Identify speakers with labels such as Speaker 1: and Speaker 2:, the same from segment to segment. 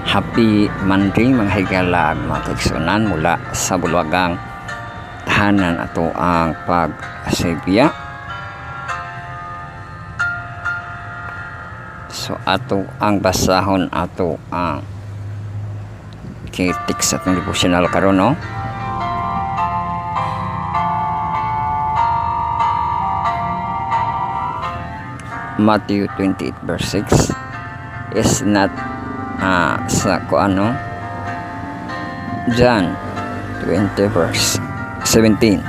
Speaker 1: Happy Monday mga higalag, mga kaigsunan mula sa Bulwagang tahanan ato ang pag-asibya. So ato ang basahon ato ang kitik sa atong devotional karon, no? Matthew 28 verse 6 is not sa kuano John 20 verse 17.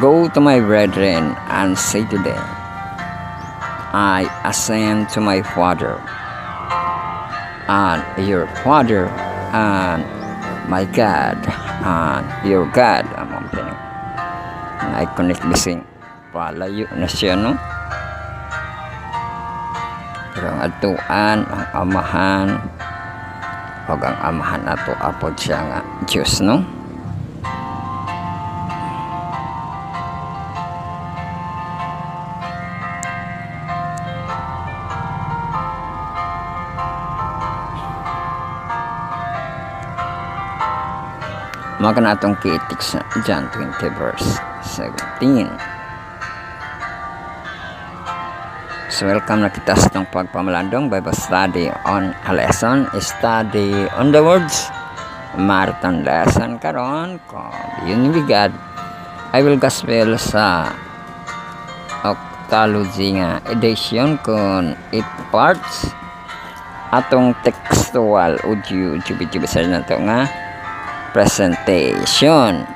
Speaker 1: Go to my brethren and say to them, I ascend to my Father and your Father, and my God and your God. I-connect bising palayo na siya, no? Pero ang atuan, ang amahan, o ang amahan ato apod siya nga Diyos, no? Maka na itong kiitik sa John 20 verse 17. So welcome na kita sa itong pagpamalandong Bible study on a lesson, study on the words, marathon lesson karon ko yun bigad I will gospel sa Octology nga edition kon 8 parts atong textual audio video sa nato nga presentation.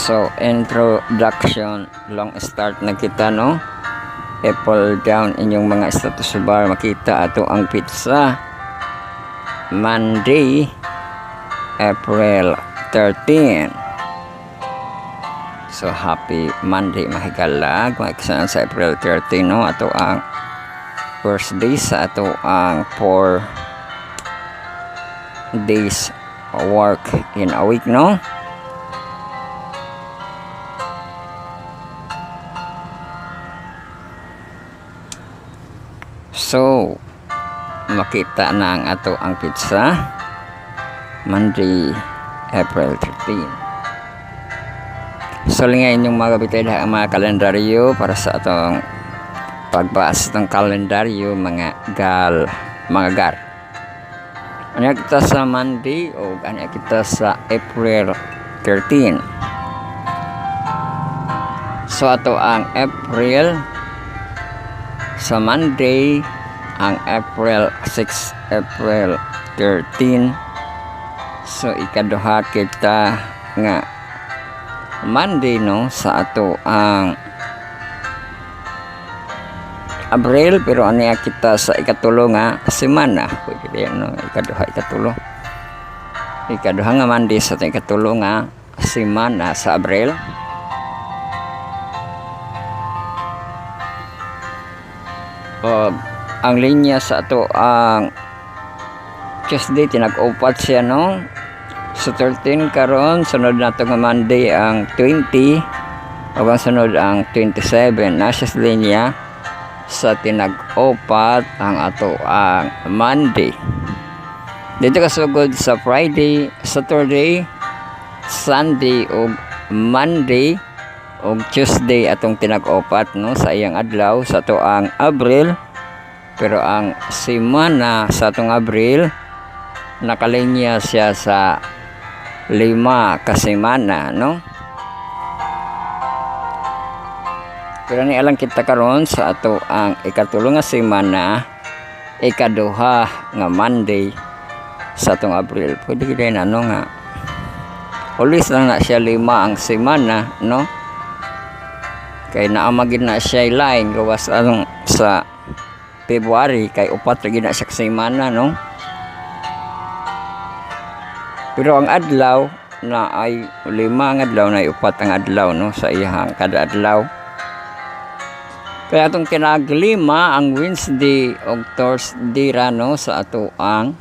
Speaker 1: So introduction, long start na kita, no? Apple down inyong mga status bar, makita ato ang pizza Monday April 13. So happy Monday mahigalag, maikisanan sa April 13, no? Ato ang first day sa ato ang 4 days work in a week, no? So makita na ang ato ang pizza Monday April 13. So lingayin yung mga kapitay ang mga kalendaryo para sa atong pagbaas ng kalendaryo, mga gar. Ano kita sa Monday o ano kita sa April 13. So ato ang April sa Monday, ang April 6 April 13. So ikaduha kita nga Monday, no, sa ato ang Abril, pero aniya kita sa ikatulo nga semana. Pwede yan, no? Ikaduha nga Monday sa ato ikatulo nga semana sa Abril. Ang linya sa ato ang Tuesday tinag-upat siya, no? So 13 karon, sunod na ito nga Monday ang 20, o ang sunod ang 27. Nasa linya sa tinag-upat ang ato ang Monday. Dito kasugod sa Friday, Saturday, Sunday o Monday o Tuesday atong tinag-upat, no, sa iyang adlaw sa ato ang Abril. Pero ang semana sa atong Abril nakalinya siya sa 5 ka semana, no? Pero ni alang kita karon sa ato ang ikatulo nga semana, ikaduha nga Monday sa atong Abril. Pwede kita na, ano nga, always lang na siya 5 ang semana, no? Kay naamagin na siya line gawas anong sa February, kay upat lagi na siya semana, no? Pero ang adlaw na ay 5 ang adlaw, na upat ang adlaw, no, sa iyang kada adlaw. Kaya itong kinaglima ang Wednesday o Thursday rano sa ato ang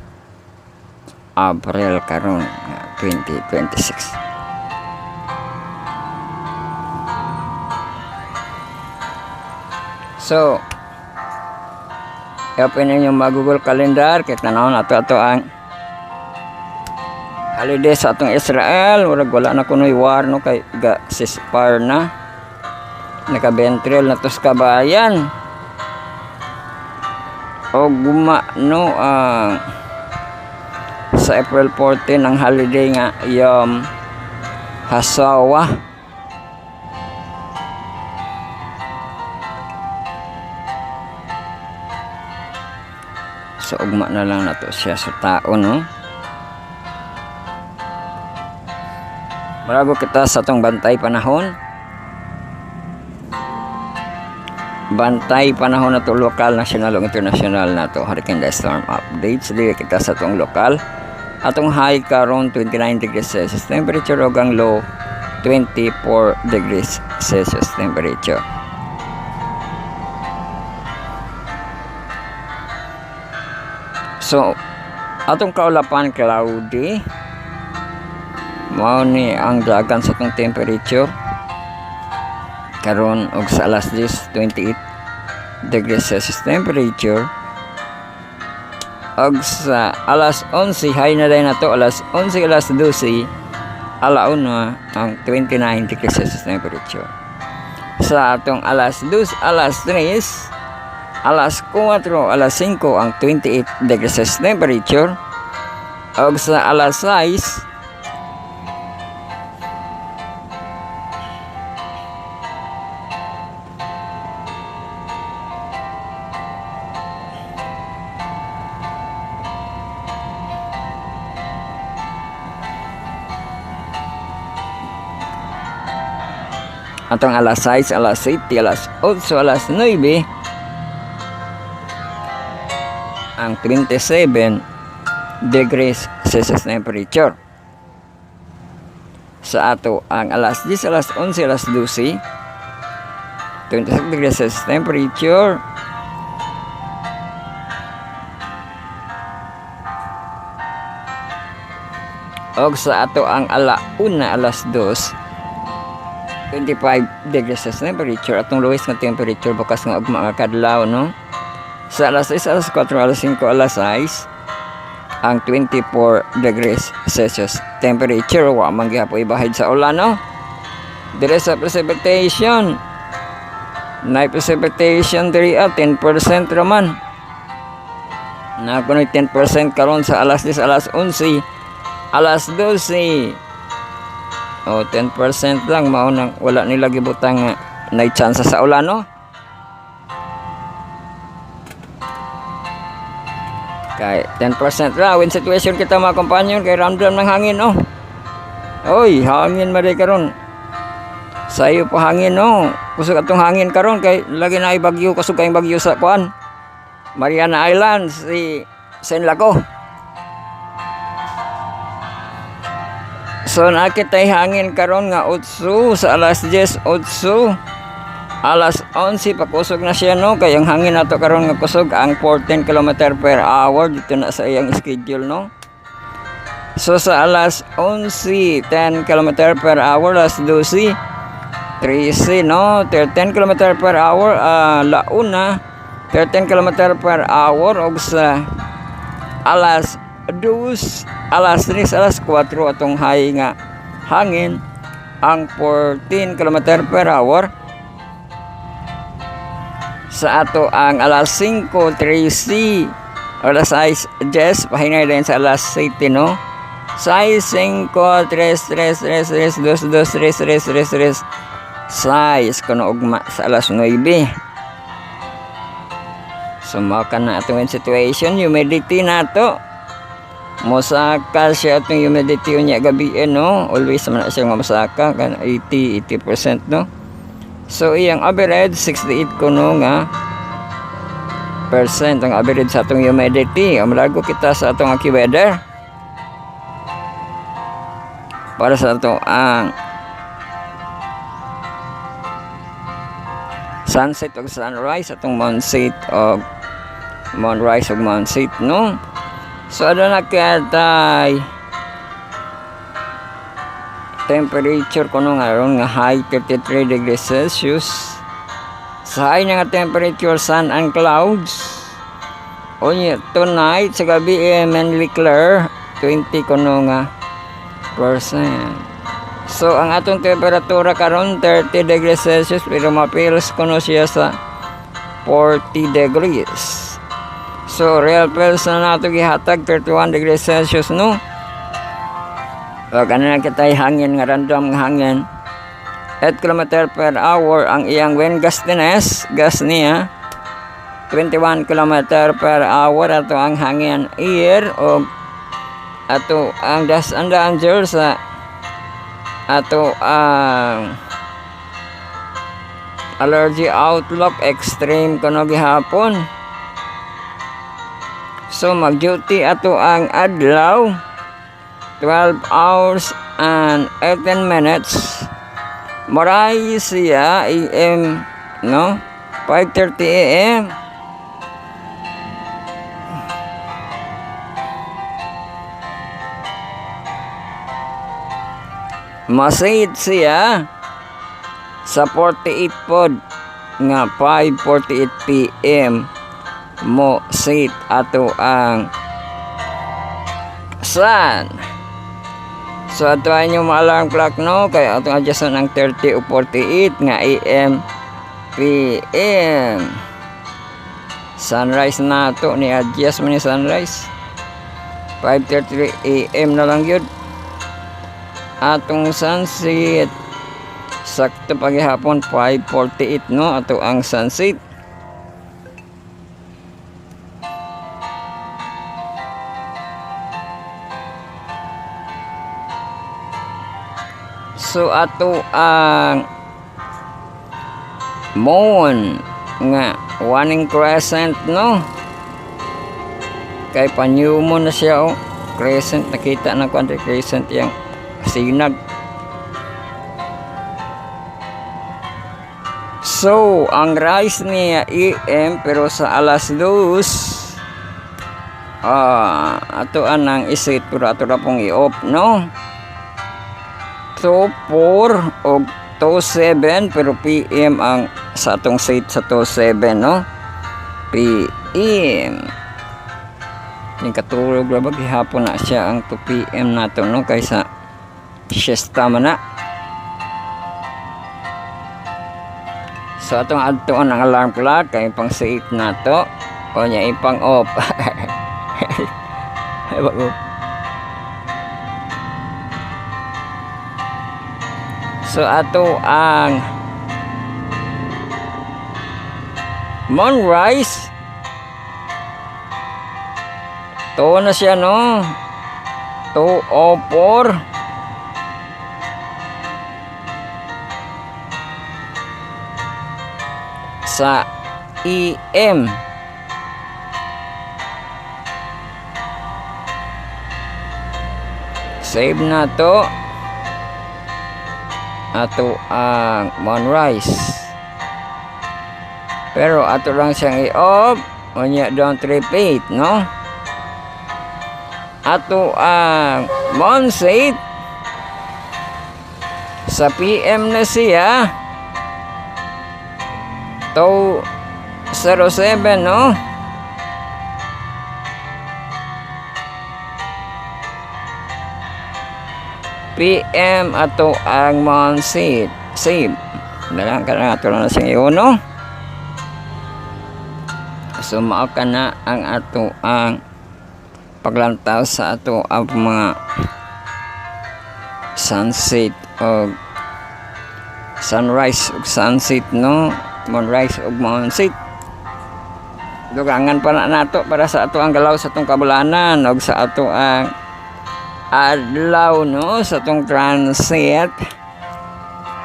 Speaker 1: April karon 2026. So open ninyo mag Google Calendar kay tanawon ato ang holiday sa atong Israel. Wala na kunoy war no kay ceasefire na, nakabentrel na tos kabayan o guma no sa April 14 ang holiday nga Yom Hasawa. So ugma na lang nato siya sa tao no. Bago kita sa atong bantay panahon na to, lokal, national ug international na to hurricane storm updates. Dili kita sa atong lokal. Atong high karon 29 degrees Celsius temperature ug ang low 24 degrees Celsius temperature. So atong kaulapan cloudy, mao ni ang dagan sa atong temperature karon og sa alas 10 28 degrees Celsius temperature, og sa alas 11 high na day nato alas 11 alas 12 alauna ang 29 degrees Celsius temperature. Sa atong alas 2 alas 3 alas 4 alas 5 ang 28 degrees Celsius temperature, og sa alas 6 atong alas 6 alas 7 alas 8 alas 9 ang 27 degrees Celsius temperature. Sa ato ang alas 10 alas 11 alas 12 26 degrees Celsius temperature, og sa ato ang alauna alas 2 25 degrees Celsius temperature. Atong lowest nga temperature bukas nga ugma nga kadlaw no. Sa alas 6 alas 4 alas 5 alas 6 ang 24 degrees Celsius temperature. Wa man gyapon ibahid sa ulan no. Dire sa precipitation, na precipitation diri 10% raman. Na kuno 10% karon sa alas 10 alas 11 alas 12. O 10% lang mao nang wala nila gibutang nga na chance sa ulan no. Kay 10% ra wind situation kita mga kompanyon kay ramdam ng hangin no. Oy, hangin mari karon. Sayo pa hangin no. Kusog atong hangin karon kay lagi na bagyo, kusog kay bagyo sa kuan Mariana Islands si Senlaco. So nakitay hangin karon nga 8 sa alas 10 8 alas 11 pakusog na siya no, kay ang hangin nato karon nga kusog ang 14 km per hour dito na sa iyang schedule no. So sa alas 11 10 km per hour, alas 12 13 no, 13 km per hour, launa 13 km per hour, og sa alas 2 alas 3 alas 4 atong high nga hangin ang 14 km per hour. Sa ato ang alas 5 13 alas 6 10 pahinay din sa alas 7 no. 6 5 3 3 3 3 2 2 3 3 3 3 6 kuno ugma sa alas 9. So mao kana atong situation, humidity nato mosaka siya atong humidity unya gabi no, always man siya nga mosaka kan 80% no. So iyang average 68 kuno nga percent ang average sa atong humidity. Amlago kita sa atong AccuWeather para sa atong ang sunset ug sunrise, atong moonset ug moonrise ug moonset no. So aduna katay temperature kuno nga ron nga high 33 degrees Celsius Sa high nga temperature, sun and clouds. Tonight, sa gabi, mainly clear, 20 kuno nga percent. So, ang atong temperatura karon 30 degrees Celsius, pero mapils kuno siya sa 40 degrees. So, real pils na nato gihatag 31 degrees Celsius, no? Wag na kita'y hangin nga random nga hangin. 8 km per hour ang iyang wind gustiness, gas niya 21 km per hour. Ato ang hangin air o ato ang dust and danger sa ato ang allergy outlook extreme kuno gihapon. So mag-duty ato ang adlaw 12 hours and 18 minutes. Moray siya AM, no? 5:30 AM. Masid siya sa 48 pod nga 5:48 PM mo sit ato ang sun. So ato yung alarm clock, no, kaya ato adjust ng 30 o 48 nga AM PM. Sunrise na to ni adjust man ni sunrise 5:33 AM na lang yun. Atong sunset sakto paghihapon 5:48, no, ato ang sunset. So ato ang moon nga waning crescent, no, kay panyo mo na siya, crescent, nakita na ko ang crescent yang sinag. So ang rise niya AM pero sa alas 2 ato anang isit pero ato ra pong i-off, no. So 4 o 27 pero PM ang sa atong set sa 27, no, PM. Yung katulog ra ba gihapon na siya ang 2 PM nato, no, kaysa siesta man na. So atong adtoon ang alarm clock kay pang set nato o nya ipang off. So ato ang moonrise to na siya, no, 2:04 sa EM. Save na to ato ang moonrise, pero ato lang siyang i-off o nya don't repeat, no. Ato ang moonset sa PM na siya 2:07, no. PM ato ang moonset save dalang ka na ato na siyang no. So mao ka na ang ato ang paglantaw sa ato ang mga sunset o sunrise ug sunset, no, moonrise ug moonset. Dugangan pa na nato para sa ato ang galaw sa atong kabulanan ug sa ato ang adlaw, no, sa atong transit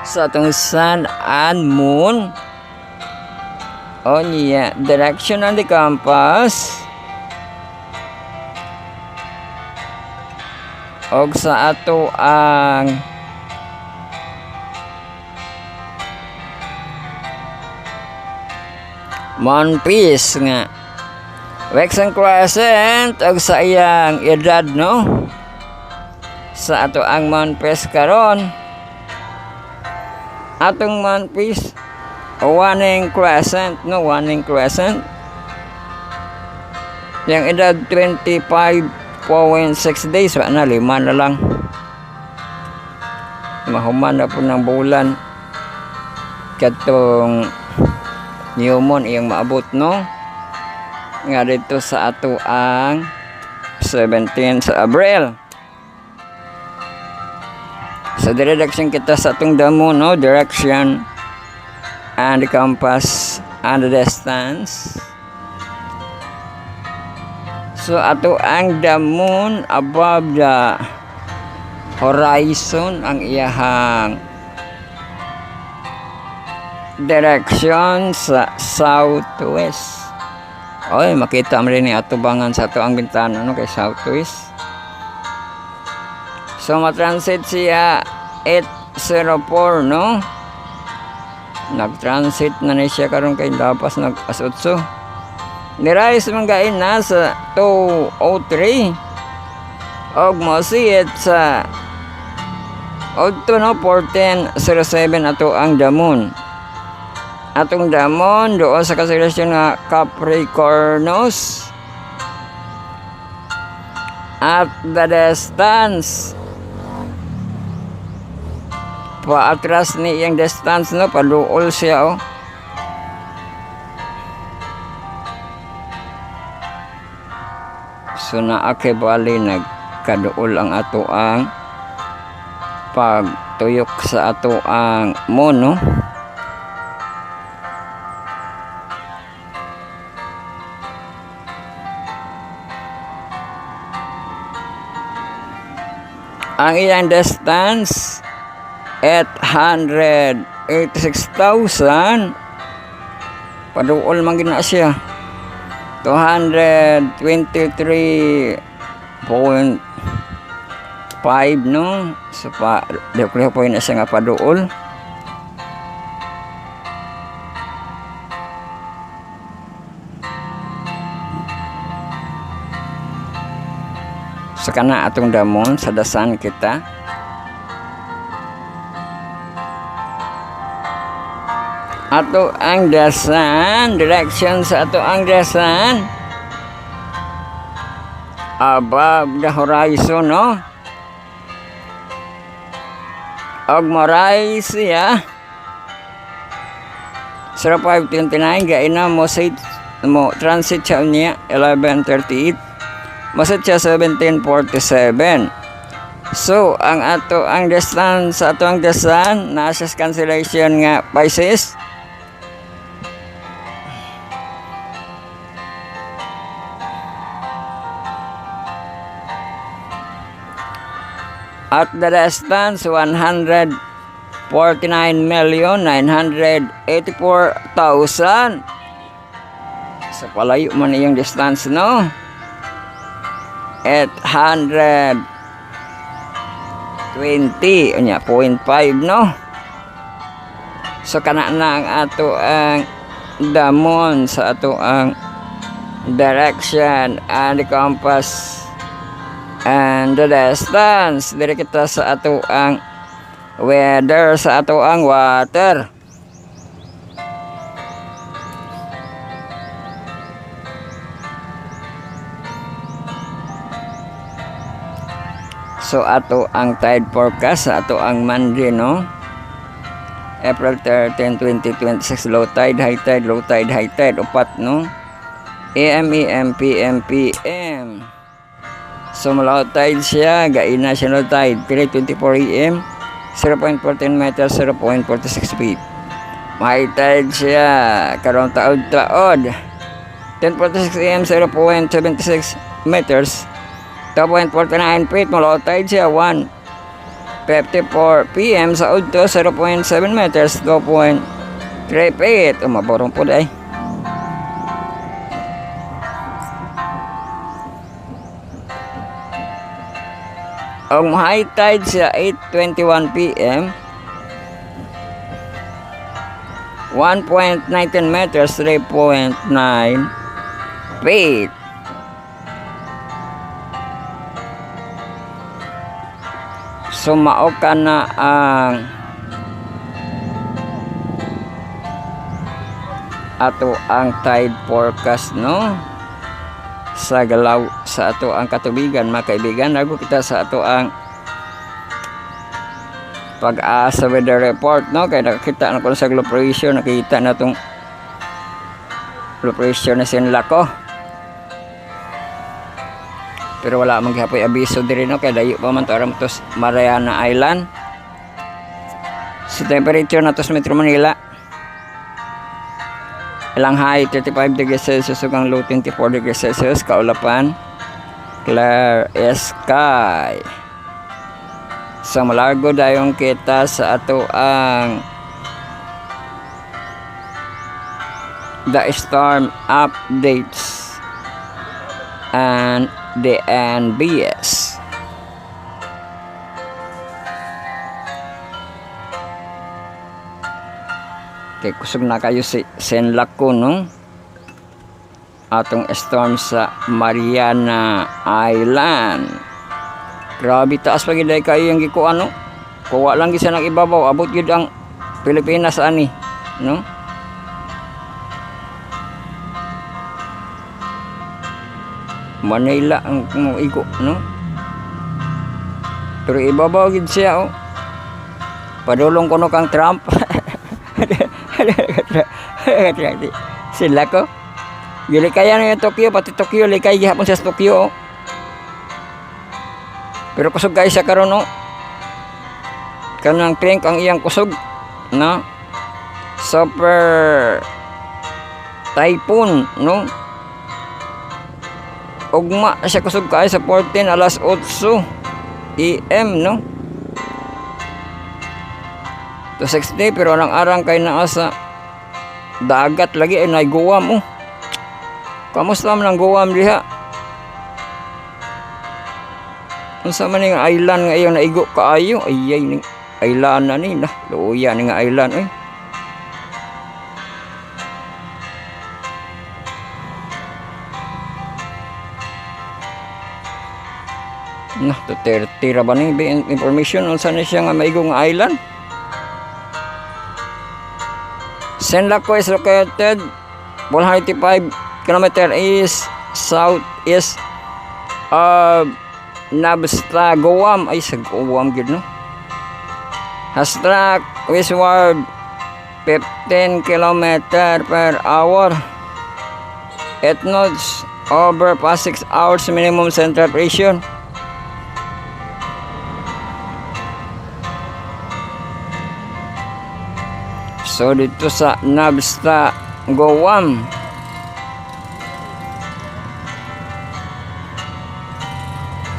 Speaker 1: sa atong sun and moon o niya direction on the compass og sa ato ang moon piece nga waxing crescent og sa iyang edad, no, sa ato ang moon piece karon. Atong moon piece Warning Crescent, no? Warning Crescent. Yung edad 25.6 days, na 5 na lang. Mahuman na po ng bulan. Katong new moon iyang maabot, no? Nga dito sa ato ang 17 sa Abril. Sa direction kita sa atong damo, no? Direction and the compass and the distance. So ato ang the moon above the horizon ang iyahang direction sa southwest. Oy, makita mo rin ni ato bangan sa ato ang bintana, no, kay southwest. So matransit siya 804, no? Nag-transit na siya karon kay lapas nag-asutso. Nirais manggain na sa 203. Og mosiyet sa 1407 ato ang damon. Atong damon doon sa konstelasyon nga Capricornus. At the distance, paatras ni iyang distance, no, paluol siya, oh. So naake bali nagkaduol ang ato ang pagtuyok sa ato ang moon, no? Ang iyang distance 886,000. Paduol man gina siya. 223.5, no? So pa dako po na siya nga paduol. So kana atong damon sa dasan kita. Ato ang dasan, direction sa ato ang dasan above the horizon, no? Og moray siya 0529 gaina mo transit siya niya 1138. Masit siya 1747. So, ang ato ang distance sa ato ang dasan nasa cancellation nga Pisces. At the distance 149,984,000. Sa palayo man iyang distance, no? 820 unya 0.5, no? So kana na ang ato ang damon sa ato ang direction and the compass and the distance. Diri kita sa ato ang weather sa ato ang water. So ato ang tide forecast sa ato ang Monday, no? April 13, 2026, low tide, high tide, low tide, high tide, upat, no? AM, PM, PM. So low tide siya, gaina siya low tide, 3:24 AM, 0.14 meters, 0.46 feet. High tide siya, karong taod, 10:46 AM, 0.76 meters, 2.49 feet. Low tide siya 1:54 PM sa udto 0.7 meters, 2.3 feet. Umaborong po day. Ang high tide siya 8:21 PM, 1.19 meters, 3.9 feet. So mao ka na ang ato ang tide forecast no sa galaw sa ato ang katubigan mga kaibigan. Nago kita sa ato ang pag-asa weather report no, kaya nakita na ko sa low pressure, nakita na tong low pressure na Sinlaco. Pero wala man gihapoy abiso diri no, kay dayo pa man to aram to Mariana Island. Sa temperature na to sa Metro Manila, ilang high 35 degrees Celsius ug low 24 degrees Celsius, kaulapan clear sky. So malago dayon kita sa ato ang the storm updates and the NBS. Okay, kusog na kayo si Sinlaco no, atong storm sa Mariana Island. Grabe taas pag iday kayo yung gikuan no, kuha lang gisa ng ibabaw, abot yun ang Pilipinas ani no. Manila ang igo no, pero ibabaw gid siya oh. Padulong kuno kang Trump. Sinlaco gilikayan yung Tokyo, pati Tokyo likay gihapon sa Tokyo oh. Pero kusog guys sa karon no, kanang pink ang iyang kusog na super typhoon no. Ugma siya kusog kay sa 14 alas 8 AM no to 60, pero ang arang kay naa sa dagat lagi ay nay Guam oh. Kamusta man ang Guam diha? Unsa man ning island nga iyong naigo kaayo? Ayay ning island na ni na luya ning island eh. Nah, to tira ba ni information unsa na siya nga maigo nga island? Sinlaco is located 185 km east southeast of Nabsta, Guam. Ay sa Guam gid no. Has track westward 15 km per hour. It nodes over past 6 hours minimum central pressure. So dito sa Nabsta, Guam,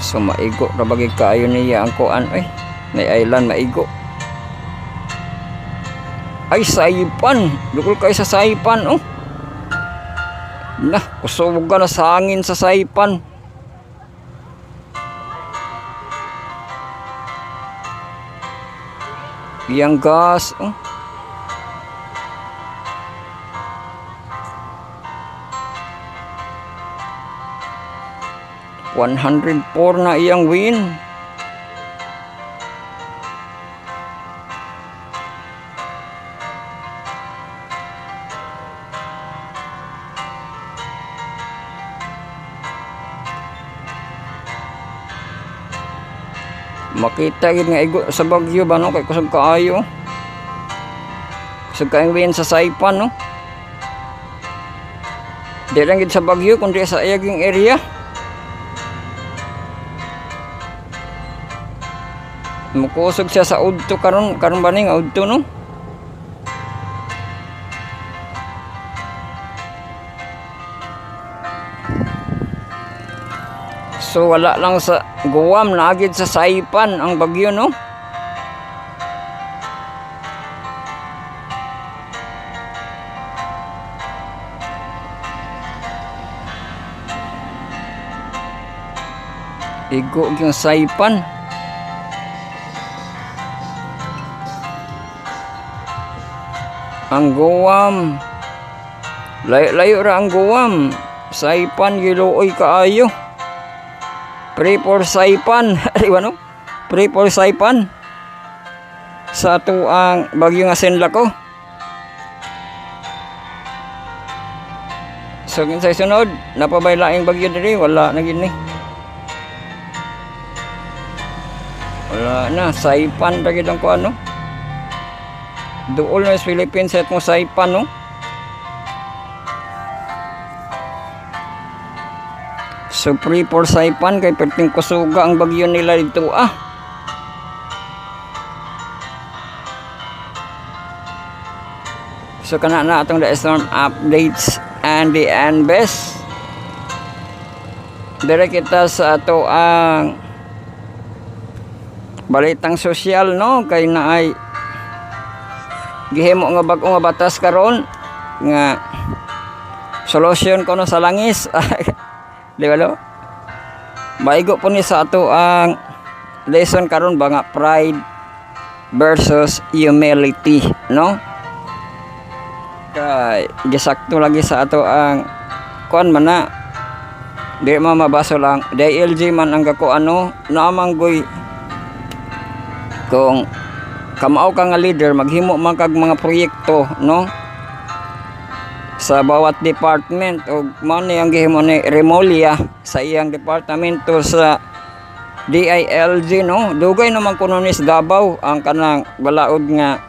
Speaker 1: so maigo ra bagay kaayo niya ang kuan ay may island maigo. Ay Saipan, dukol kay sa Saipan oh. Nah, kusog ka na sa hangin sa Saipan. Iyang gas oh. 104 na iyang wind. Makita gid nga igo sa Bagyo ba no, kay kusog kaayo. Kusog kaayong wind sa Saipan no. Di lang gid sa Bagyo kundi sa iyang area. Mukusog siya sa udto karon ba ning udto no. So wala lang sa Guam, naagid sa Saipan ang bagyo no. Igo yung Saipan. Ang Guam, layo ra ang Guam. Saipan giluoy kaayo. Pray for Saipan. Ano? Pray for Saipan. Sa ato ang bagyo nga Sinlaco. So kinsay sunod, napabaylaing bagyo diri, wala na gid ni. Wala na, Saipan ra gid ang kuan no. Duol na sa Philippines set mo Saipan no. So free for Saipan kay perting kusuga ang bagyo nila dito So kana na atong the storm updates and the best. Dire kita sa ato ang balitang sosyal no kay naay gihimo nga bag-o nga batas karon nga solusyon kuno sa langis. Di ba lo? Maigo po ni sa ato ang lesson karon ba nga pride versus humility no? Kay gisakto lagi sa ato ang kuan man na di mabaso lang DLG man ang gako ano namanggoy kung kamao ka nga leader maghimo man kag mga proyekto no sa bawat department o mao ni ang gihimo ni Remolia sa iyang departamento sa DILG no dugay naman kuno ni sa Davao ang kanang balaod nga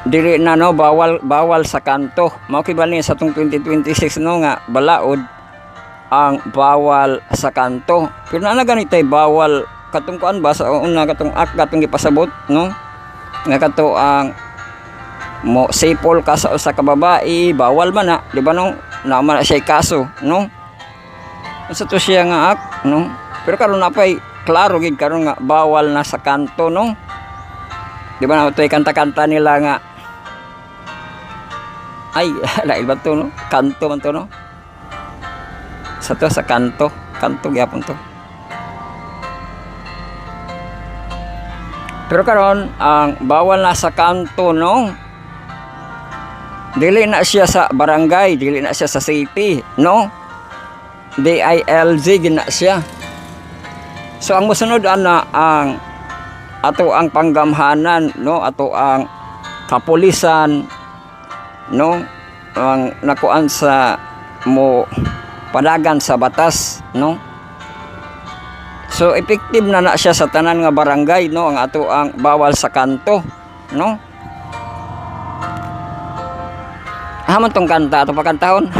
Speaker 1: dili na no bawal sa kanto mao kibali sa tong 2026 no nga balaod ang bawal sa kanto pero na ganitay bawal katong kuan ba sa una katong katong gipasabot no nga kato ang mo sipol ka sa usa ka babae bawal man na di ba no naman siya kaso no sa to siya nga no pero karon napay klaro gid karon nga bawal na sa kanto no di ba na toy kanta-kanta nila nga ay lail ba to no kanto man to no sa to sa kanto gyapon to. Pero karon ang bawal na sa kanto no. Dili na siya sa barangay, dili na siya sa city, no? DILG gina siya. So ang mosunod ana ang ato ang panggamhanan, no? Ato ang kapulisan, no? Ang nakuan sa mo panagan sa batas, no? So effective na siya sa tanan nga barangay no ang ato ang bawal sa kanto no. Hamon tong kanta ato pakantahon.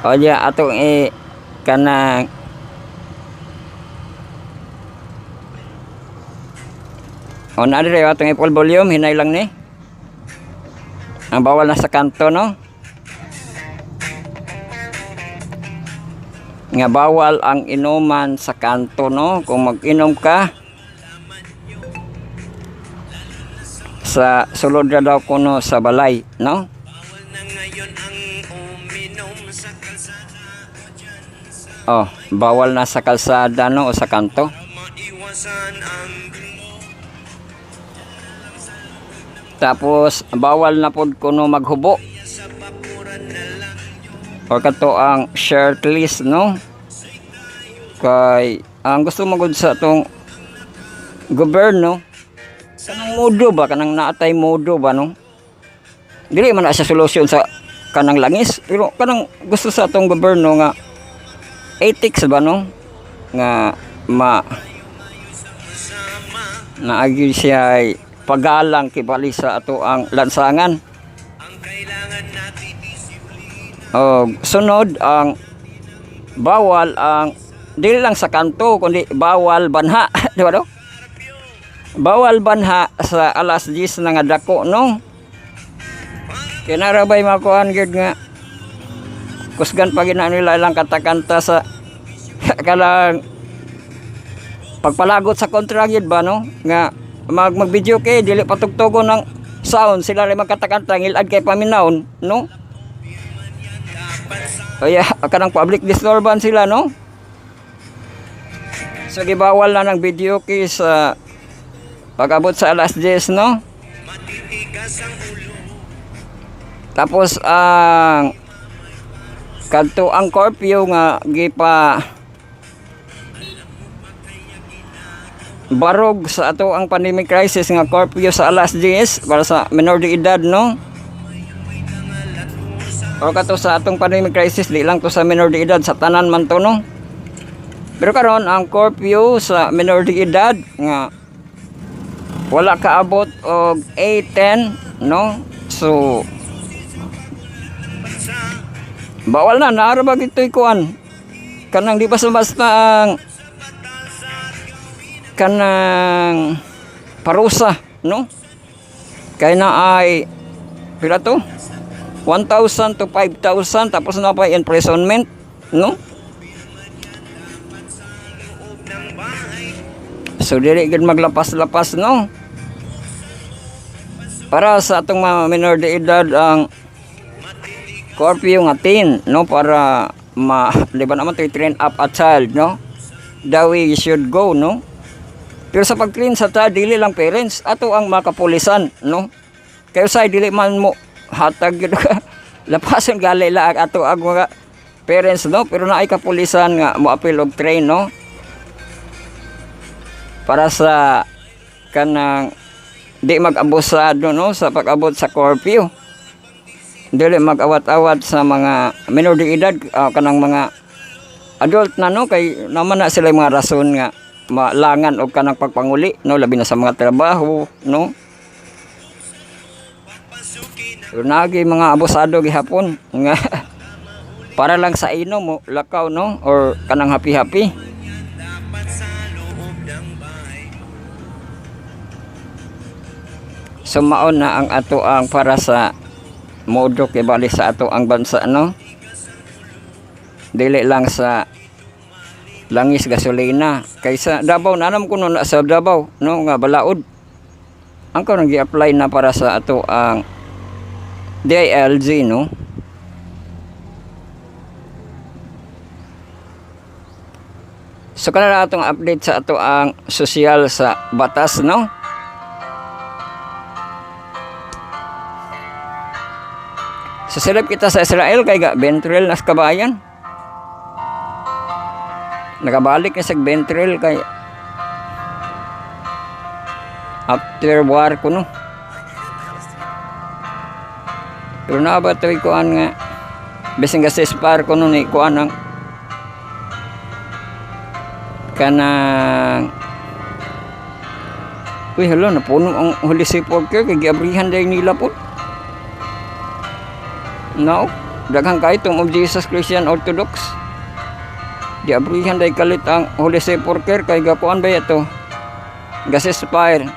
Speaker 1: O ya atong kanang on adre atong full volume hinay lang ni. Ang bawal na sa kanto no. Nga bawal ang inuman sa kanto no kung mag-inom ka sa sulod na daw kuno sa balay no bawal na sa kalsada no o sa kanto tapos bawal na pod kuno maghubo o kato ang shirtless no kay ang gusto magud sa tong gobyerno kanang modo ba kanang naatay modo ba no dili man na siya solusyon sa kanang langis pero kanang gusto sa tong gobyerno nga ethics ba no nga naagi siya ay pagalang kibali sa ato ang lansangan. Sunod ang bawal ang dili lang sa kanto kundi bawal banha di ba no? Bawal banha sa alas 10 na nga dako no. Kinarabay makuan gyud nga kusgan pa gina nila lang kanta-kanta sa kalang pagpalagot sa kontra gyud ba no nga mag-video kay dili patugtugon ng sound sila ray magkanta-kanta ngilad kay paminawon no. Kaya kanang public disturbance sila no. So gibawal na ng video kay sa pag-abot sa alas 10 no. Tapos ang kadto ang curfew nga gipa barog sa ato ang pandemic crisis nga curfew sa alas 10 para sa menor de edad, no? O kato sa atong pandemic crisis, di lang to sa menor de edad, sa tanan man to, no? Pero karon ang curfew sa menor de edad nga wala kaabot og 8-10, no? So bawal na naarabag ito'y kuan kanang di basta-basta ang kanang parusa, no? Kaya na ay pila to 1,000 to 5,000 tapos na pa imprisonment, no? So dili gid maglapas-lapas, no? Para sa atong mga minor de edad ang curfew nga 10, no? Para di ba naman to train up a child, no? The way you should go, no? Pero sa pag-train sa child, dili lang parents, ato ang mga kapulisan, no? Kayo sa dili man mo hatag yun lapasan gali laag ato ang mga parents, no? Pero naay kapulisan nga mo apil og train, no? Para sa kanang di mag-abusado, no? Sa pag-abot sa curfew, dili mag-awat-awat sa mga minor de edad, kanang mga adult na, no? Kay naman na sila mga rason nga malangan og kanang pagpanguli, no? Labi na sa mga trabaho, no? Pero nagi mga abusado gihapon nga para lang sa inom mo lakaw, no? Or kanang happy-happy. Sumaon na ang ato ang para sa modo kay bali sa ato ang bansa, no? Dili lang sa langis gasolina kaysa Davao na alam ko no sa Davao, no, nga balaod ang karon gi-apply na para sa ato ang DILG, no? So kana atong update sa ato ang sosyal sa batas, no? So silip kita sa Israel kay ga Bentrel nas kabayan. Nakabalik na sa Bentrel kay after war ko, no. Pero na ba to'y kuan nga bising kasi spar ko nun kuan ang kanang uy hala napuno ang Holy Sepulchre kay giabrihan day nila po. No, daghang kay tong of Jesus Christian Orthodox. Giabrihan day kalit ang Holy Sepulchre kay gakuan ba ito? Gasespire.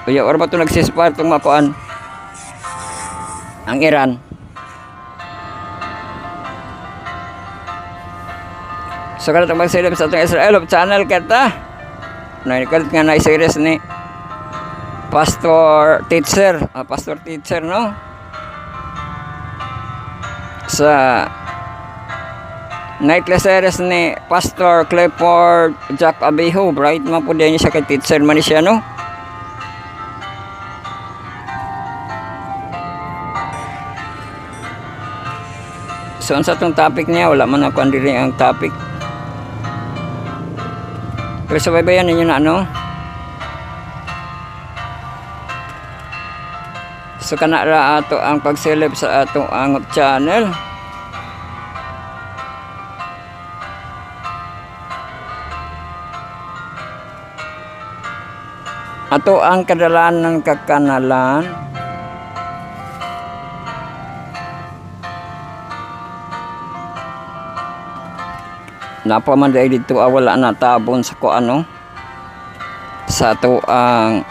Speaker 1: Kaya or ba to nagsespire tong makuan? Ang Iran. So kada tong magsilip sa atong Israel channel kata. Naikalit nga na series ni Pastor Teacher, no? Sa nightly series ni Pastor Clifford Jack Abiho, bright man po din siya kay teacher man siya, no? So sa itong topic niya, wala man ako andiri ang topic. Pero sabaybayan ninyo na, ano? So kanara ato ang pagsilip sa atong ang channel. Ato ang kadalanan kakanalan. Napamanday dito wala na tabon sa ko ano. Sa ato ang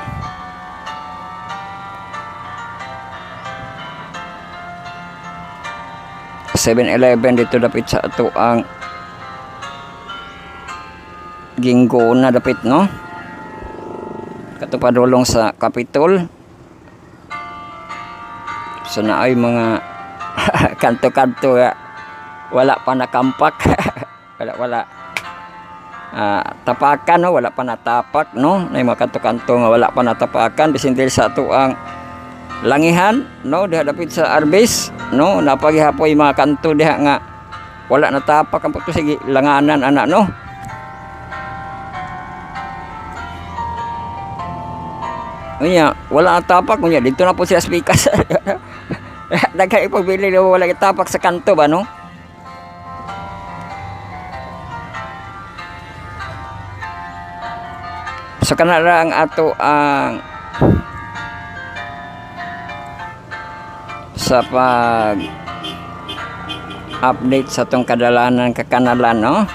Speaker 1: 7-Eleven dito dapit sa ato ang Ginggo na dapit, no? Katupadulong sa Capitol. So na ay mga kanto-kanto wala pa nakampak. wala tapakan, no? Wala pa natapak, no? Na mga kanto-kanto nga wala pa natapakan bisin dili sa ato ang langihan, no? Diha dapit sa Arbis, no? Napagihapoy mga kanto diha nga wala natapak ang puto sige langanan ana, no? Unya, wala ang tapak unya dito na po siya speakers. Daghan ipagbili na wala tapak sa kanto ba no? So kana ra ang ato ang sa pag update sa tong kadalanan kakanalan no.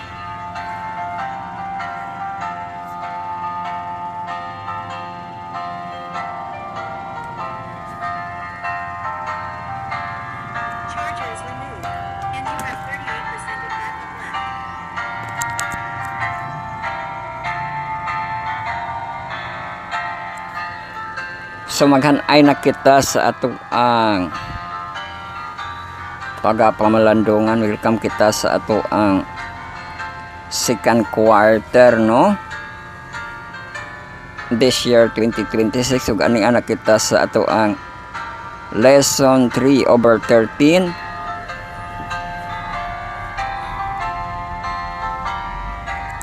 Speaker 2: Charger is removed, and you have 38% of backup left.
Speaker 1: So maghanay na kita sa ato ang pagapamalandungan. Welcome kita sa ato ang second quarter no this year 2026. Ug ani anak kita sa ato ang lesson 3/13.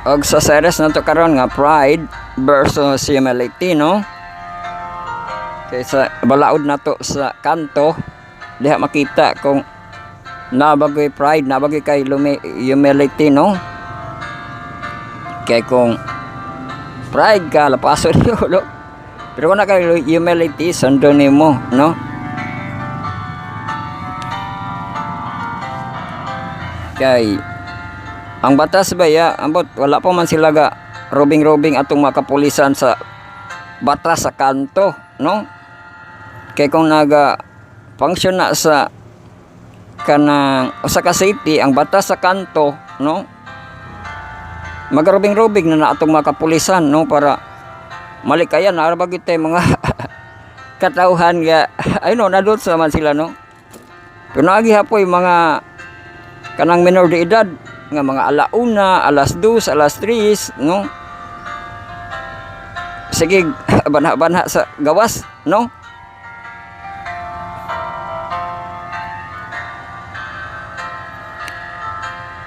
Speaker 1: Og sa series na to karon nga pride versus humility no. Kaysa balaod na to sa kanto, diha makita kung nabagoy pride, nabagoy kay humility no. Kay kung pride ka, lapaso niyo no. Pero kung kay humility, sundo nimo no. Kay ang batas ba ya, ambot wala pa man sila ga robing atong mga kapulisan sa batas sa kanto no. Kay kung naga function na sa kanang usa ka city ang batas sa kanto no, magarubing na atong mga kapulisan no para malikayan na bagit tay mga katauhan nga ay no nadot sa man sila no. Pero naagi hapoy mga kanang minor de edad nga mga alauna, alas 2, alas 3 no. Sige banha sa gawas no.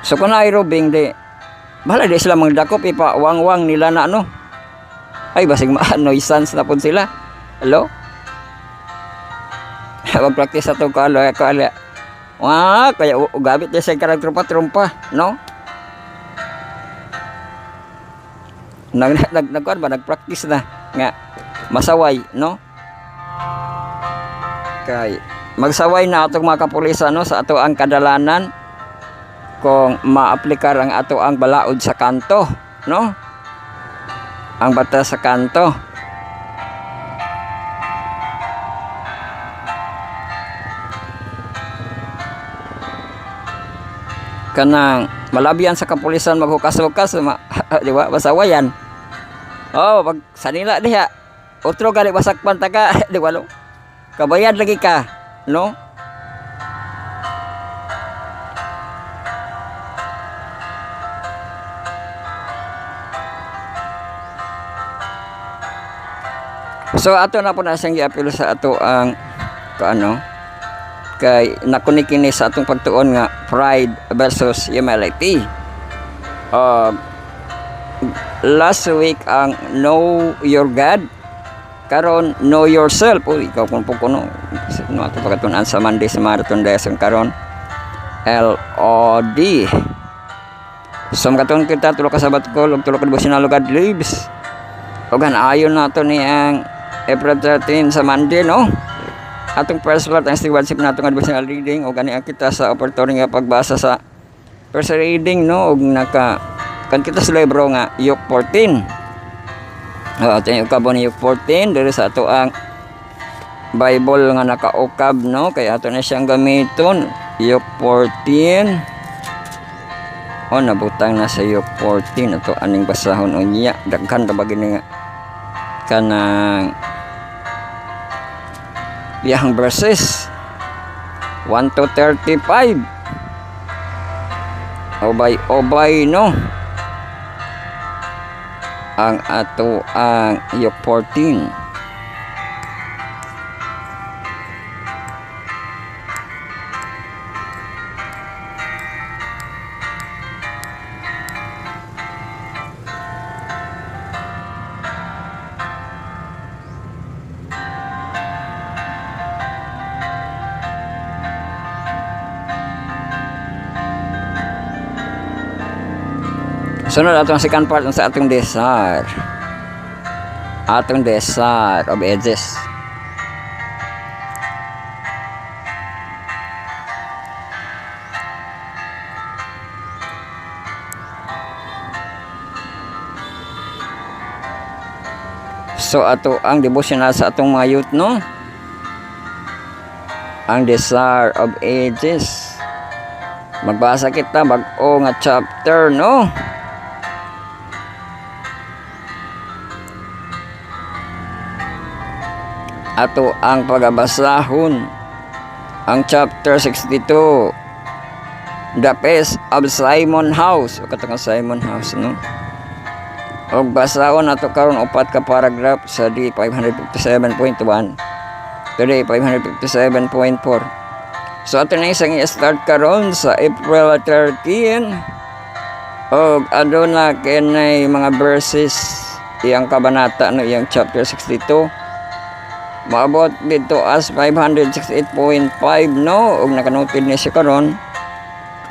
Speaker 1: So kung ay robing di bahala di sila magdakop ipa wang nila na ano. Ay basig noisance na pud sila. Hello? Mag-practice ato kalo kaya. Wah, kaya gamit niya sa karang trumpa no? Nag-practice na nga masaway no. Kay magsaway na atong mga kapulisan no sa ato ang kadalanan kung maaplikar ang ato ang balaod sa kanto no, ang batas sa kanto. Kanang malabihan sa kapulisan maghukas-hukas di ba masawayan. Oh pag sanila diha otro gali basakpan taga di ba lo kabayad lagi ka no. So ato na po na siyang giapil sa ato ang kaano kay nakunikini sa atong pagtuon nga pride versus humility. Last week ang know your God, karon know yourself. Uy, ikaw kung pukuno no ato pagatunan sa Monday sa marathon lesson karon LOD. So makatuon kita tulo ka sabat ko ug tulo ka devotional God lives. Ogan ayon nato ni ang April 13 sa Monday no. Atong first part ang stewardship nato nga devotional reading o gani kita sa opportunity nga pagbasa sa first reading no og naka kan kita sa libro nga Luke 14. Ato yung ukab ni Luke 14 diri sa ato ang Bible nga nakaukab no kay ato na siyang gamiton Luke 14. Oh nabutang na sa Luke 14 ato aning basahon unya daghan ra bagini nga kanang biyang verses 1 to 35. Obay no ang ato ang Luke 14. Sunod atong second part sa atong desire. Atong desire of ages. So ato ang devotional sa atong mga youth, no? Ang desire of ages. Magbasa kita bag-o nga chapter, no? Ato ang pagabasahon ang chapter 62, The Peace of Simon House, o katong Simon House, no? O basahon nato karon upat ka paragraph sa di 557.1 to di 557.4. So ato na isang i-start karon sa April 13. O aduna kinay mga verses iyang kabanata, no, iyang chapter 62. Maabot dito as 568.5, no, og nakanoted ni siya karon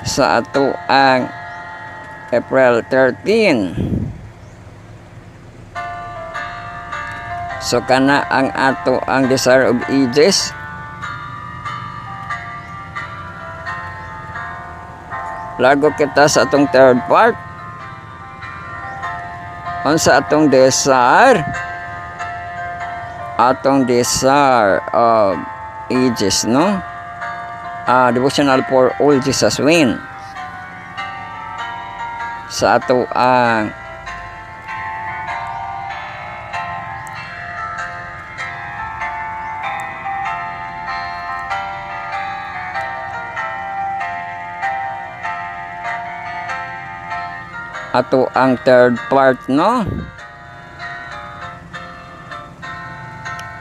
Speaker 1: sa ato ang April 13. So kana ang ato ang desire of ages. Lago kita sa atong third part. Unsa atong desire? Atong desire of ages, no? Devotional for all Jesus win. Sa ato ang third part, no?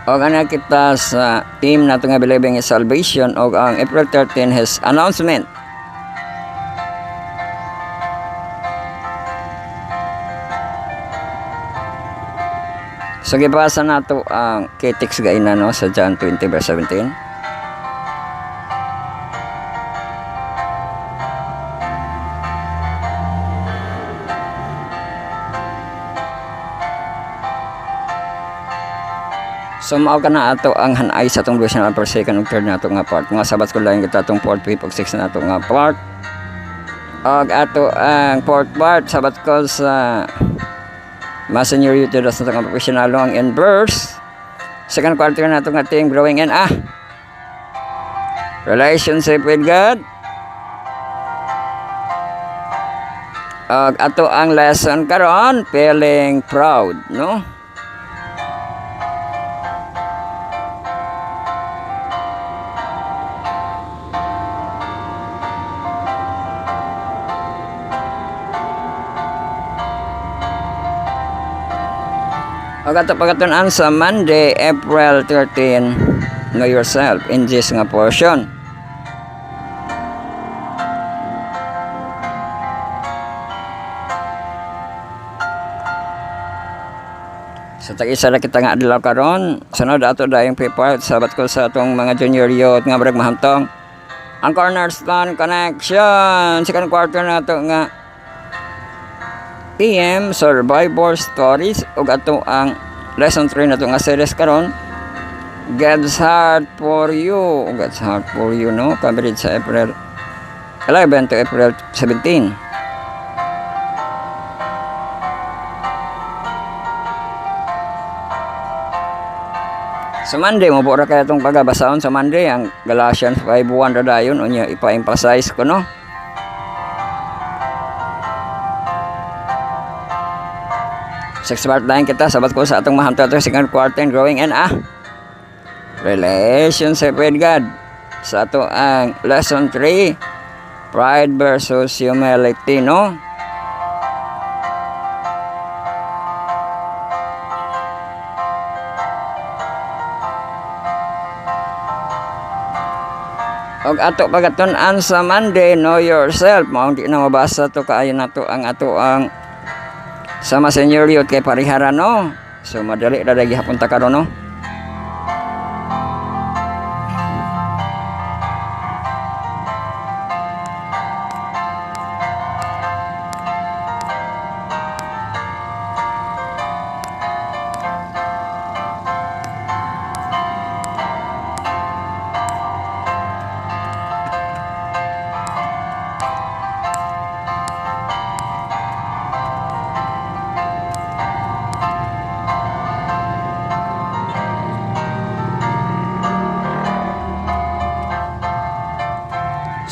Speaker 1: O ana kita sa team nato nga Believing in Salvation, o ang April 13 has announcement. So gibasa nato ang K-text gaina, no, sa John 20 verse 17. So mao kana ato ang hanay sa atong devotional per second ug third nato nga part. Mga sabat ko lang kita atong 4, 5 ug 6 nato nga part. Og ato ang fourth part sabat ko sa Messenger YouTube sa atong professional long in verse. Second quarter nato nga team growing in relationship with God. Og ato ang lesson karon, feeling proud, no? O kato pagkatunan sa Monday, April 13, know yourself in this nga portion. Sa tag-isa na kita nga adlaw karon, sunod ato dayong prepare sabat ko sa atong mga junior youth nga brag mahantong ang Cornerstone Connection. Second quarter na ato nga PM Survivor Stories, ug ato ang lesson 3 nato nga series karon, God's Heart for You. God's Heart for You, no, coverage sa April 11 to April 17. Sa Monday mo ra kaya itong pagabasahon sa Monday ang Galatians 5:1 ra dayon, unya ipa-emphasize ko, no. Six part line kita sabat ko sa atong mahamtang atong second quarter growing in relationship with God. Sa ato ang lesson 3, pride versus humility, no? Og ato pagatunan sa Monday, know yourself. Mao di na mabasa to kaayo nato ang ato ang sama senior youth kay parihara, no. So madali ra dagi hapon ta karon, no.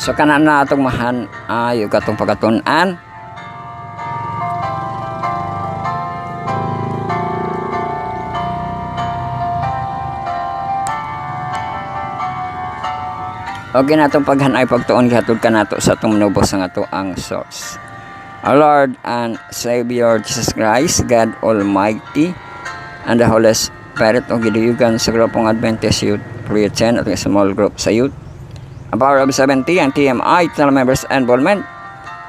Speaker 1: So kana na atong mahan ayo katong pagatunan. Okay na itong paghanay pagtuon gihatod ka nato sa itong manubos nga ato ang source. Our Lord and Savior Jesus Christ, God Almighty, and the Holy Spirit o giduyugan sa grupong Adventist Youth Prayer 10 at small group sa youth. Ang Power of 70 ang TMI, Channel Members Involvement,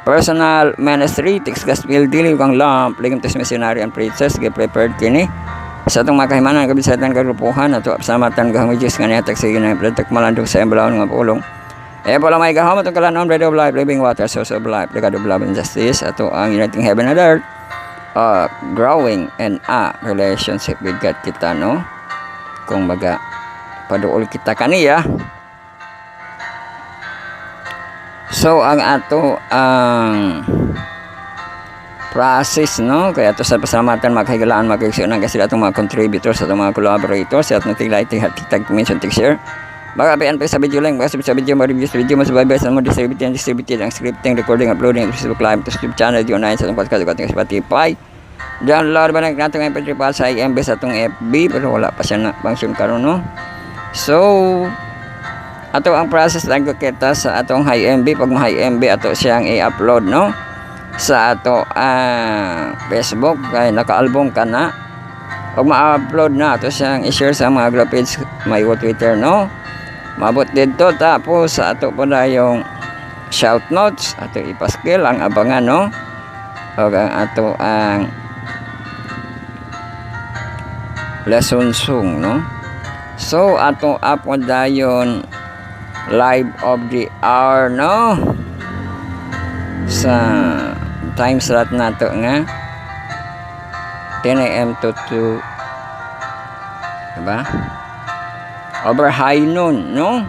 Speaker 1: Personal Ministry, Text Gospel, Dili kang Lamp, Ligam Test Missionary and Preachers, prepared kini sa itong mga kahimanan, kabisatan, kagrupuhan, at apsamatan, gahamidjus, nga niyatak, sige na, pratak malandong sa embalaw ng pulong. Pala may gahamot ang kalanon, bread of life, living water, source of life, the God of love and justice, ato ang uniting heaven and earth, growing in a relationship with God kita, no? Kung baga, paduol kita kaniya. So, ang ato, ang process, no? Kaya ito sa pasalamatan, magkahigalaan, magkaigsunan kasi atong mga contributors, atong mga collaborators, at natigla itag mention, tig-share. Baka apian pa sa video lang, baka sa video, mag-review sa video, masabay sa mo, distributed ang scripting, recording, uploading, Facebook Live, to YouTube channel, online sa itong podcast, ating Spotify. Download ba na itong MP3 pa sa IMB sa itong FB, pero wala pa siya na function karon, no? So, ato ang process lang ko kita sa atong high MB, pag ma-high MB, ato siyang i-upload, no? Sa ato Facebook kay naka-album ka na pag ma-upload na ato siyang i-share sa mga group page may Twitter, no? Mabot dito tapos sa ato po na yung shout notes ato ipaskil ang abangan, no? O ang ato ang lesson song, no? So ato apo dayon live of the hour, no? Sa time slot nato nga 10 AM to 2, diba? Over high noon, no?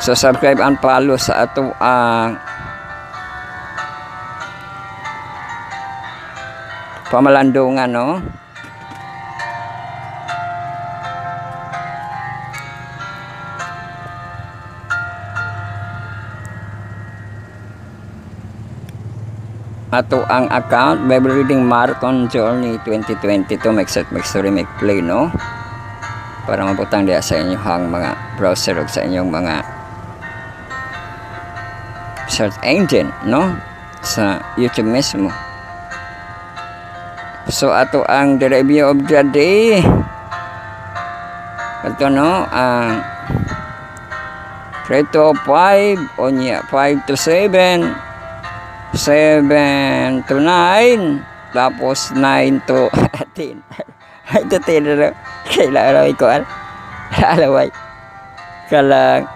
Speaker 1: So subscribe and follow sa ato ang pamalandungan, no? Ato ang account Bible Reading Marathon Journey 2022, make set, make story, make play, no? Para mabutang diya sa inyong mga browser o sa inyong mga search engine, no? Sa YouTube mismo. So ato ang the review of the day. Ito, no, ang 3 to 5 o niya 5 to 7, 7 to 9, tapos 9 to 10. 9 to 10 kailangan ko alaway kalang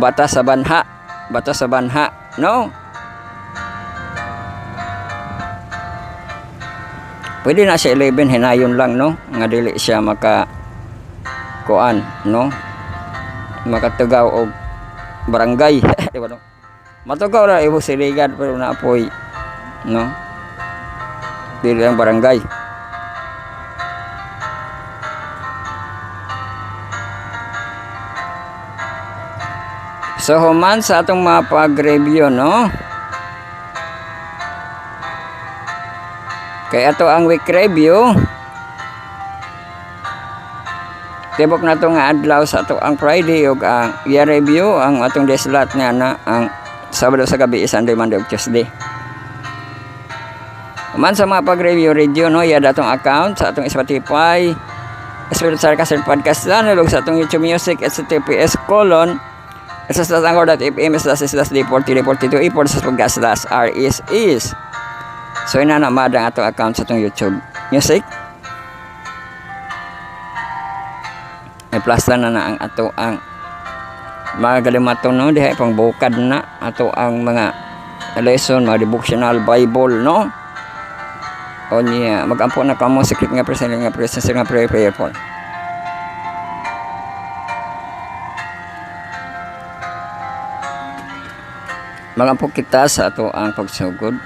Speaker 1: bata sa banha, no? Pwede na siya 11, hinayon lang, no? Nga dili siya kuan, no? Makatugaw og barangay. Di ba, no? Matugaw na ibo siligan pero naapoy, no? Dili ang barangay. So human sa atong mga pag-review, no? Kaya ito ang week review. Tibok na ito nga adlaw sa ito ang Friday o ang year review. Ang atong deslat nga na ang Sabado sa gabi, Sunday, Monday, o Tuesday. Human sa mga pag-review radio, no? Yada atong account sa atong Spotify, Spirit Sarcasm Podcast channel, sa atong YouTube Music, https:// /d42e4 sa paggaslas RSS. So inanamad ang atong account sa atong YouTube Music. May plus na ang ato ang mga galimaton, no? Dihay pang bukad na ato ang mga lesson, mga devotional Bible, no? O niya mag-ampo na kamo secret nga presence nga prayer for. Magampo kita sa ato ang pagsugod.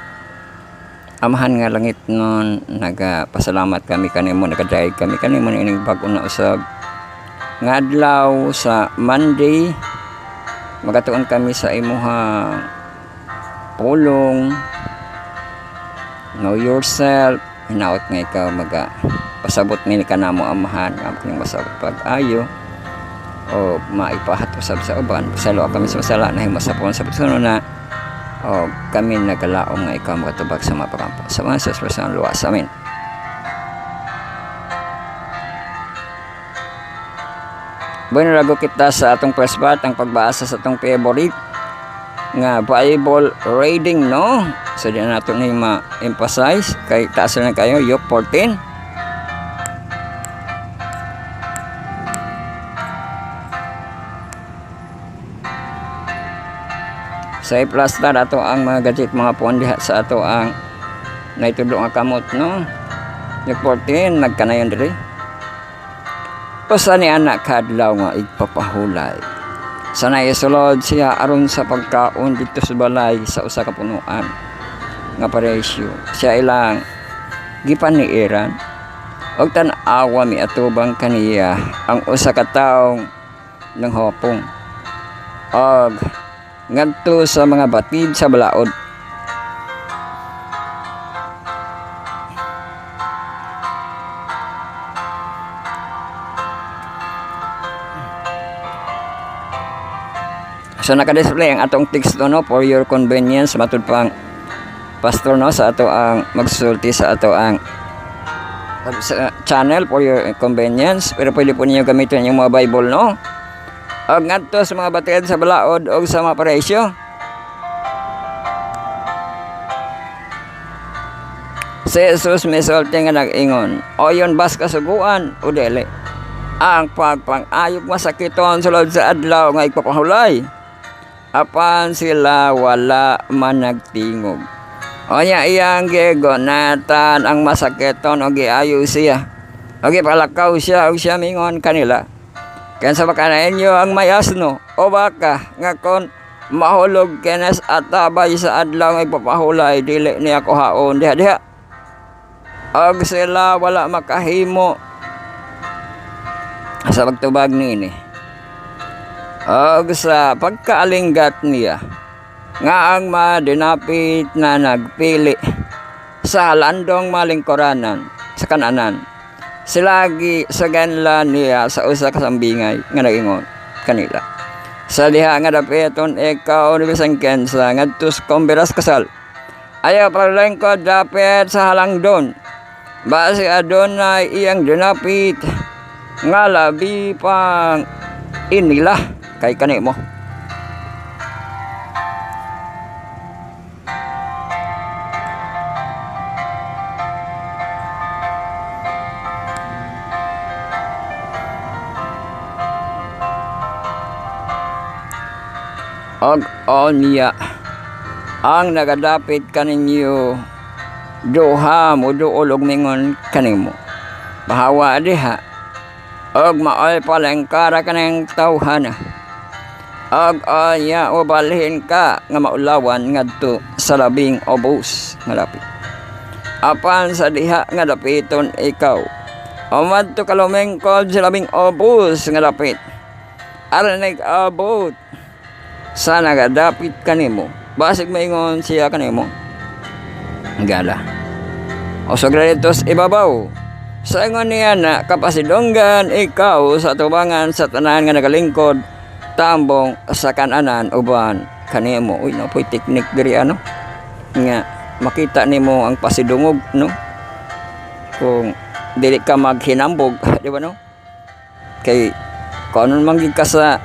Speaker 1: Amahan nga langit nun, nagapasalamat kami kanimo, nagadaig kami kanimo na ining bag-o na usab. Nga adlaw sa Monday, magatuon kami sa imuha pulong. Know yourself, hinaot nga ikaw pasabot ni kanamo amahan, nga kining masabot pag-ayo o maipahat usab sa uban. Pasalo kami sa masala na himasapon sa pagsunod na o kami nagalaong nga ikaw makatubag sa mga pakampo sa mga sasperson luwas. Amen. Bueno, rago kita sa atong first part ang pagbasa sa atong favorite nga Bible reading, no? So di na nato ni ma-emphasize kay taas na kayo Luke 14. Sa plus na ato ang mga gadget mga puan diha sa ato ang naitudo nga kamot, no? Luke 14 nagkanayon diri. Usa ni anak kadlaw nga igpapahulay. Sanay isulod siya aron sa pagkaon dito sa balay sa usa ka punuan nga paresyo. Siya ilang gipaniiran og tan-awa miatubang kaniya ang usa ka taong nanghopong og ngadto sa mga batid sa balaod. So naka-display ang atong text no for your convenience matud pang pastor no sa ato ang magsulti sa ato ang sa channel for your convenience, pero pwede po ninyo gamitin yung mga Bible, no? Og ngadto sa mga batid sa balaod og sa mga paresyo. Si Jesus misulti nga nag-ingon, o yun bas kasuguan o dili ang pagpang-ayog masakiton sulod sa adlaw nga igpapahulay apan sila wala man nagtingog. O nya iyang gigonatan ang masakiton o giayo siya o gipalakaw siya o siya mingon kanila, kansa bakanain nyo ang mayasno o baka nga kon mahulog kenes atabay sa adlaw nga igpapahulay dili niya ko haon diha og sila wala makahimo sa pagtubag nini. Og sa pagkaalinggat niya nga ang madinapit na nagpili sa landong malingkuranan sa kananan, silagi sa ganla niya sa usa ka sambingay nga nagingon kanila, sa diha nga dapeton ikaw ni bisang kensa ngadtos komberas kasal ayaw palengkod dapet sa halangdon base adonay iyang dinapit nga labi pang inila kay kanimo. Og niya ang nagadapit kaninyo duha mo duol og mingon kanimo, bahawa diha og maoy palengkara kanang tawhana og anya ubalhin ka nga maulawan ngadto sa labing obos nga lapit apan sa diha nga dapiton ikaw umadto ka lumengkod sa labing obos nga lapit aron nag-abot sa nagadapit kanimo basig maingon siya kanimo gala o sagraditos ibabaw sa ingon niya na kapasidonggan ikaw sa tubangan sa tanan nga nagalingkod tambong sa kananan uban kanimo. Uy, no po'y teknik diri ano nga makita nimo ang pasidungog, no, kung dili ka maghinambog di ba, no, kay kanon manggig ka sa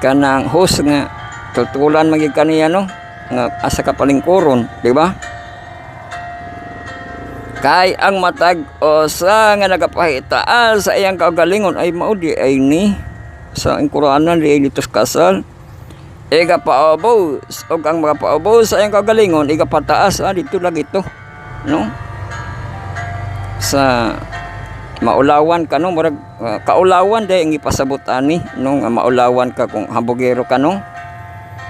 Speaker 1: kanang host nga tutulan manggig kaniya, no, nga asa ka palingkuron, di ba, kay ang matag o sa nga nagapahitaal sa iyang kaugalingon ay maudi ay ni sa ingkuranan di litos kasal iga paubos o ang mga paubos sa iyang kaugalingon iga pataas dito lagi ito, no, sa maulawan ka, no, murag kaulawan day ang ipasabot ani, no, nga maulawan ka kung hambogero ka, no,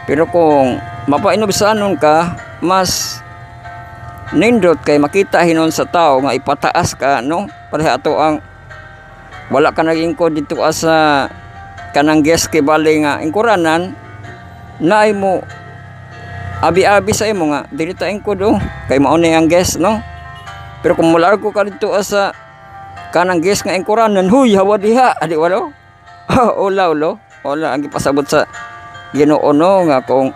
Speaker 1: Pero kung mapainobsanon ka, mas nindot kay makita hinon sa tao nga ipataas ka, no? Pareha ato ang wala ka naging ko dito asa kanang guest kay bali nga ingkuranan naay mo abi-abi sa imo nga dili ta ko do kay mao ni ang guest, no? Pero kung mular ko ka dito asa kanang guest nga ingkuranan, huy hawa diha adi walo. Ola ang gipasabot sa Ginoo, no, nga kung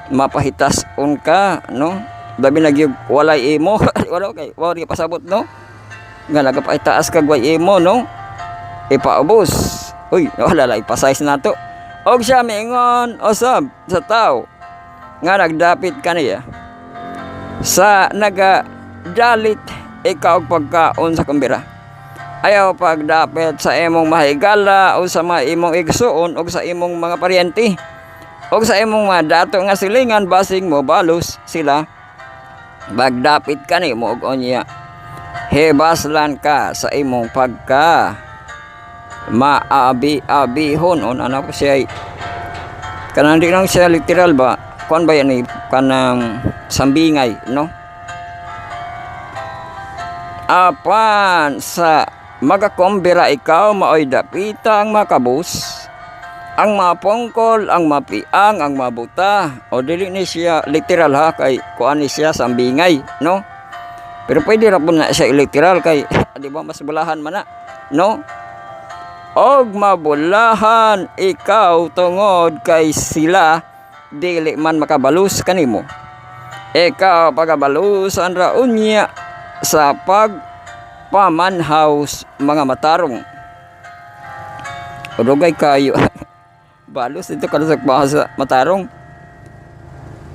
Speaker 1: mapahitas-on ka, no, labi nagyug walay imo wala kay wa di pasabot, no, nga nagapahitaas kag way imo, no, ipaubos. Uy, wala la ipasize nato. Og siya mingon usab sa tao nga nagdapit kaniya sa nagadalit ikaw pagkaon sa kumbira. Ayaw pagdapit sa imong mahigala o sa mga imong igsuon o sa imong mga paryente o sa imong mga dato nga silingan basing mo balos sila. Bagdapit ka ni mo og onya hebaslan ka sa imong pagka maabi-abihon on ano po siya kanang di lang siya literal ba kuan ba yan kanang sambingay, no? Apan sa magakombira ikaw maoy dapita ang makabus, ang mapongkol, ang mapiang, ang mabuta. O dili ni siya literal ha kay kuan ni siya sambingay, no? Pero pwede ra pud na siya literal kay di ba mas bulahan man na, no? Og mabulahan ikaw tungod kay sila dili man makabalus kanimo. Ikaw pagabalusan ra unya sa pagpamanhaws mga matarong. Urugay kayo. Balos dito kada sa bahasa matarong.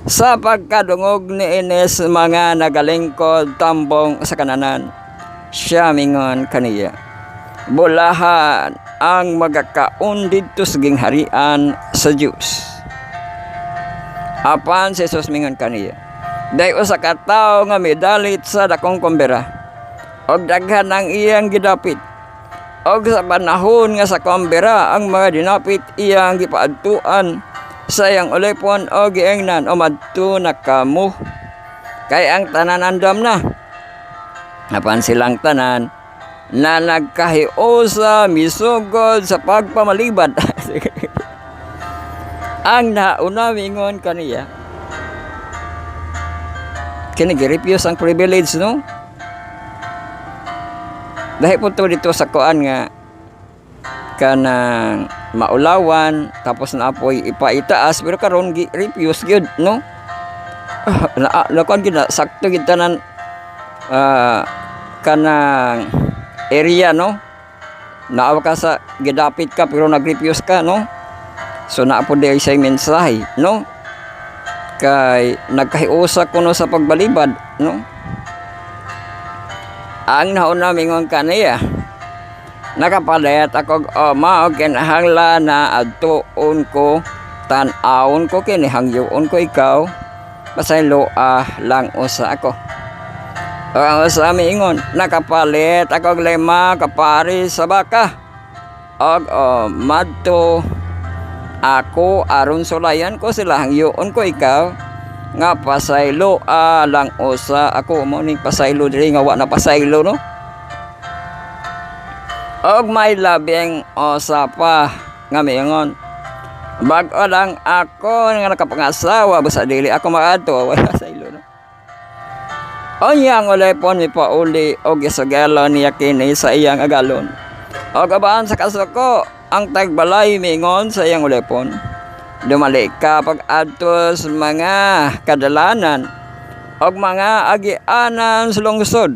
Speaker 1: Sa pagkadungog ni Ines mga nagalingkod tambong sa kananan, siya mingon kaniya, bulahan ang magakaon dito sa gingharian sa Diyos. Apan si Jesus mingon kaniya, day usa ka tawo nga midalit sa dakong kumbira, og daghan ang iyang gidapit. Og sa panahon nga sa kumbira ang mga dinapit iyang gipaadtuan sa iyang ulipon o giingnan o madto na kamo. Kay ang tanan andam na. Apan silang tanan na nagkahiusa misugod sa pagpamalibad. Ang nauna mingon kaniya, kini girepyos ang privilege, no? Dahil po to dito sa kuan nga kanang maulawan tapos na apoy ipaitaas pero karon gi-refuse gyud, no? Na kuan gyud na sakto gyud tanan kanang area, no? Naawa ka sa gidapit ka pero nag-refuse ka, no? So naa po di say mensahe, no? Kay nagkahiusa kuno sa pagbalibad, no? Ang nauna mingon kaniya, nakapalit ako og kinahanglan na adtuon ko, tan-awon ko kini hangyoon ko ikaw, pasaylo lang usa ako. O ang usa mingon, nakapalit ako og 5 kapari sa baka, og madto ako aron sulayan ko sila hangyoon ko ikaw, nga pasaylo lang usa ako mo ning pasaylo diri nga wa na pasaylo, no? Og may labing usa pa nga mingon, bag-o lang ako nga nakapangasawa basta dili ako maadto wala pasaylo, no? Onya ang ulepon mi pauli og isugelo niya kini sa iyang agalon. Og abaan sa kasuko ang tagbalay mingon sa iyang ulepon, dumali ka pag-adto sa mga kadalanan og mga agianan sa lungsod.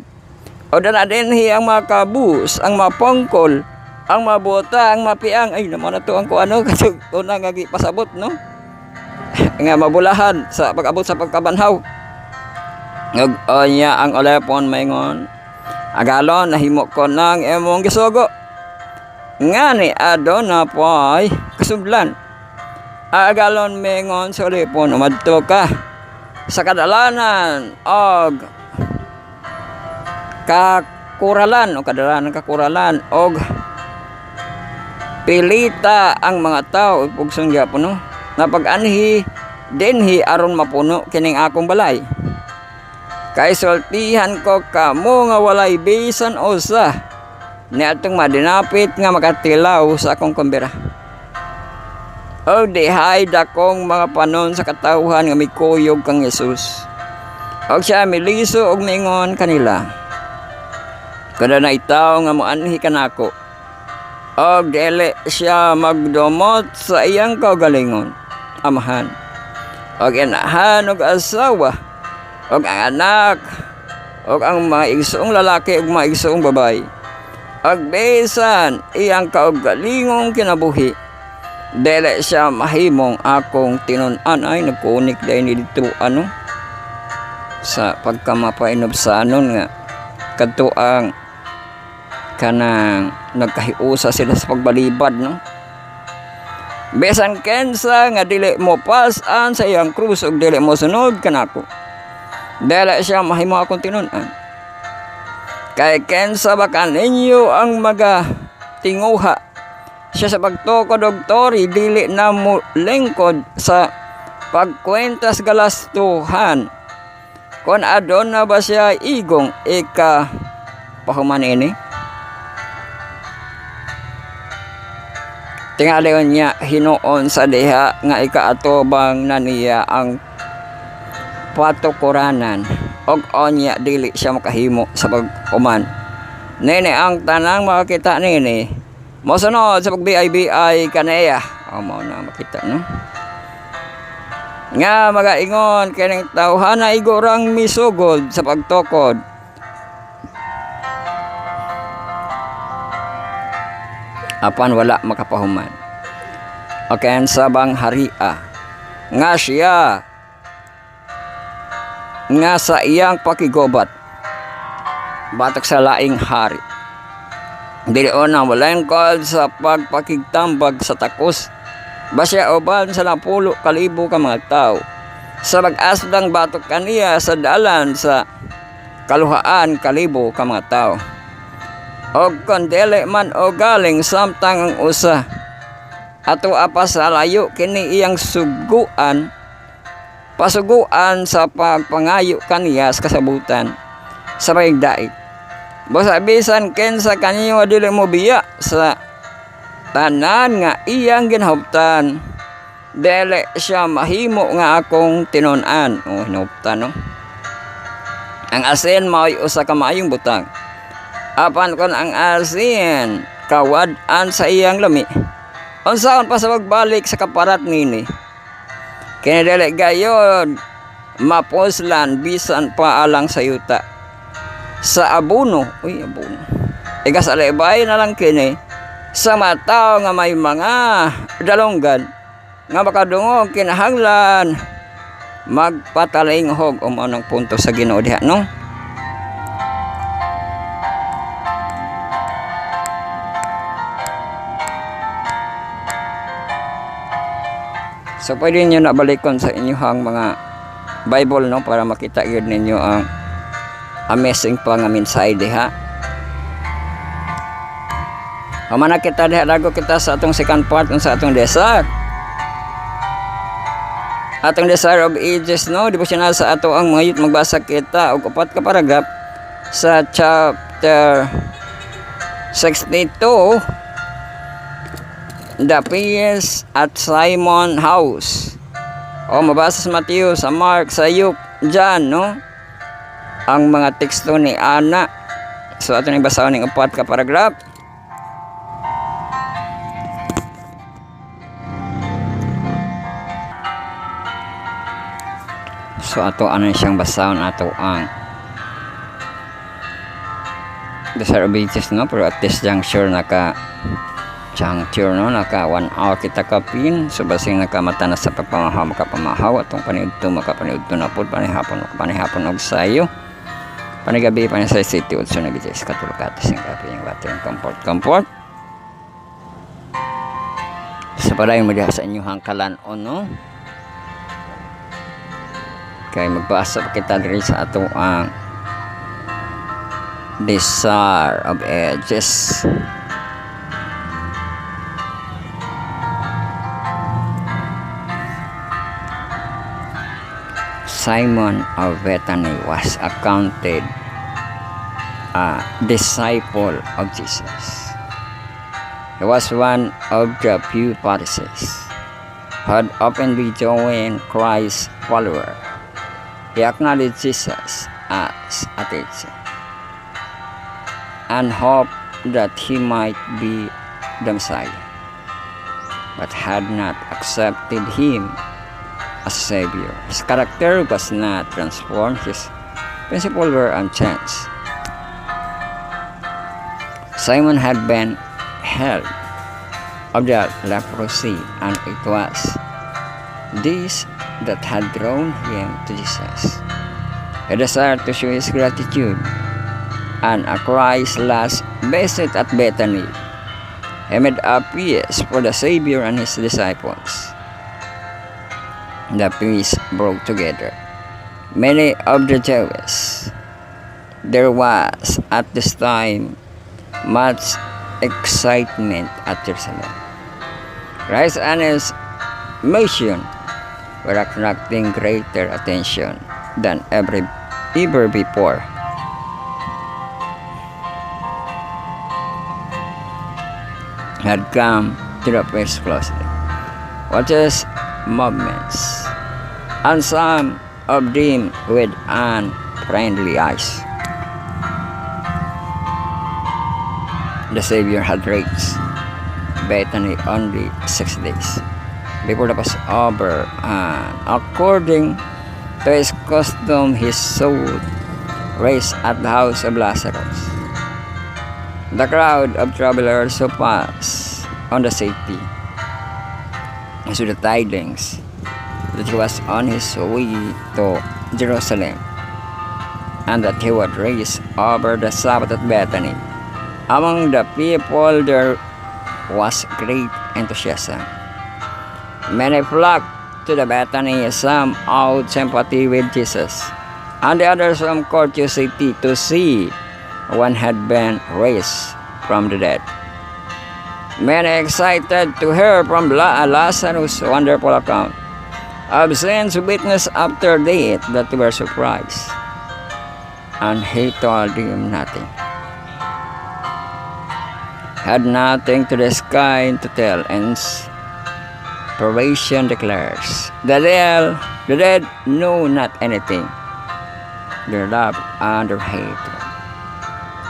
Speaker 1: O dana dinhi ang makabus, ang mapongkol, ang mabuta, ang mapiang. Ay naman na to ang kuano kasi una nga pasabot, no? Nga mabulahan sa pag-abot sa pagkabanhaw. Og onya ang ulepon maingon, agalon nahimo ko nang imong gisugo. Ngani adon na poy kasudlan. Agalon mengon sa ulepon umadto ka sa kadalanan og kakuralan o kadalanan kakuralan og pilita ang mga tao ipugson gyapon, no? Napag-anhi dinhi aron mapuno kining akong balay. Kay sultihan ko kamo nga walay bisan usa ni atong madinapit nga makatilaw sa akong kumbira. O dihay dakong mga panon sa katawhan nga mikuyog kang Jesus. Og siya miliso og mingon kanila, kada na itaw nga moanhi kanako, og dili siya magdumot sa iyang kaugalingon, amahan, og inahan og asawa, og ang anak, og ang mga igsoong lalaki ug mga igsoong babae, og bisan iyang kaugalingong kinabuhi, dili siya mahimong akong tinun-an. Ay nagkuunik dahil dito sa pagkamapainob sa anon nga kadto ang kanang nagkahiusa sila sa pagbalibad, no? Besan kensa nga dili mo pasan sa iyang krus ug dili mo sunod kanako, dili siya mahimo akong tinun-an. Kay kensa ba kaninyo ang tinguha siya sa pagtukod og tori, dili na mo lingkod sa pagkwentas galastuhan. Kung adon na ba siya igong ika pahuman ini? Tingalion niya hinuon sa diha nga ikaatubang na niya ang patukuranan og onya dili siya makahimo sa paghuman. Nini ang tanang makakita nini mosunod sa pag-BI kanaya. Mao na makita, no? Nga magaingon kining tawhana igorang misugod sa pagtukod. Apan wala makapahuman. Okay, ang sabang haria nga siya nga sa iyang pakigubat batok sa laing hari. Dili na walengkod sa pagpakigtambag sa takos. Basya uban sa 10,000 ka mga tao. Sa pag-asdang batok kaniya sa dalan sa kaluhaan 1,000 ka mga tao. Og kon dili man o galing samtang ang usa ato apa sa layo kini iyang suguan, pasuguan sa pagpangayo kaniya sa kasabutan sa paigdait. Basta bisan kensa kaniyo dili mo biya sa tanan nga iyang ginhuptan, dili siya mahimo nga akong tinun-an. Hinuptan, no? Ang asin mao'y usa ka maayong butang. Apan kon ang asin kawad-an sa iyang lami, unsaon pa sa pagbalik sa kaparat nini? Kini dili gayod mapuslan bisan pa alang sa yuta. Sa abono, abono. Igas alibay na lang kini sa mataw nga may mga dalonggan nga makadungog kinahanglan magpatalinghog umanong punto sa Ginoo diha, no? So pwede nyo na balikon sa inyong mga Bible, no, para makita yun ninyo ang amazing pa nga mensahe diha. Pamana kita diha dago kita sa atong second part sa atong desire. Atong Desire of Ages, no, devotional sa ato ang mga youth. Magbasa kita og 4 ka paragraph sa chapter 62, The Peace at Simon House. O mabasa sa Matthew, sa Mark, sa Luke, John, no, ang mga teksto ni Ana. So ato ning basahon ning 4 ka paragraph. So ato ano siyang basahon ato ang Desire of Ages, no, pero at this juncture naka 1 hour kita kapin. So basing nakamata na sa pagpamahaw makapamahaw atong paniudto makapaniudto na pod panihapon og sayo panigabi pa sa city also nagijay sa katulkatas ng kape yung water ng comfort sa padayon mo diha sa inyong hangkalan o, no? Kay magbasa pa kita diri sa ato ang Desire of Ages. Simon of Bethany was accounted a disciple of Jesus. He was one of the few Pharisees who had openly joined Christ's follower. He acknowledged Jesus as a teacher and hoped that he might be the Messiah, but had not accepted him as Savior. His character was not transformed. His principles were unchanged. Simon had been healed of the leprosy, and it was this that had drawn him to Jesus. He desired to show his gratitude, and at Christ's last visit at Bethany, he made a feast for the Savior and his disciples. The feast brought together many of the Jews. There was at this time much excitement at Jerusalem. Christ and his mission were attracting greater attention than ever before. Had come to the place closely, watches movements, and some of them with unfriendly eyes. The Savior had reached Bethany only 6 days before the Passover, and according to his custom, he sought rest at the house of Lazarus. The crowd of travelers who passed on the city to the tidings that he was on his way to Jerusalem, and that he would raise over the Sabbath at Bethany. Among the people there was great enthusiasm. Many flocked to the Bethany, some out sympathy with Jesus, and the others from curiosity to see one had been raised from the dead. Many excited to hear from Lazarus' wonderful account of sins witnessed after death, that were surprised, and he told them nothing. Had nothing to the sky to tell, and inspiration declares, the dead know not anything. Their love and their hatred,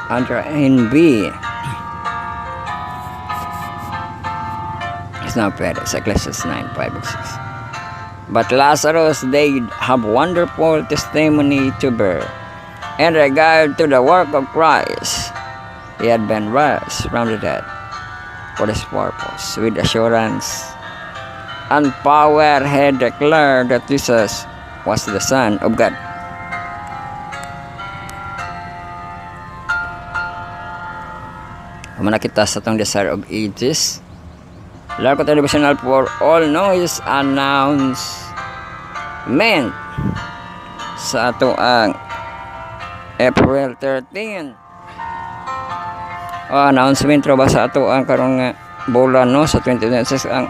Speaker 1: and their envy is now perished. Ecclesiastes 9:5-6. But Lazarus did have wonderful testimony to bear in regard to the work of Christ. He had been raised from the dead for this purpose. With assurance and power, he declared that Jesus was the Son of God. Kung nakita sa itong Desire of Ages, Largo Televisional for all noise announcement sa ato ang April 13. Announcement ba sa ato ang karong bulan, no, sa 2026 ang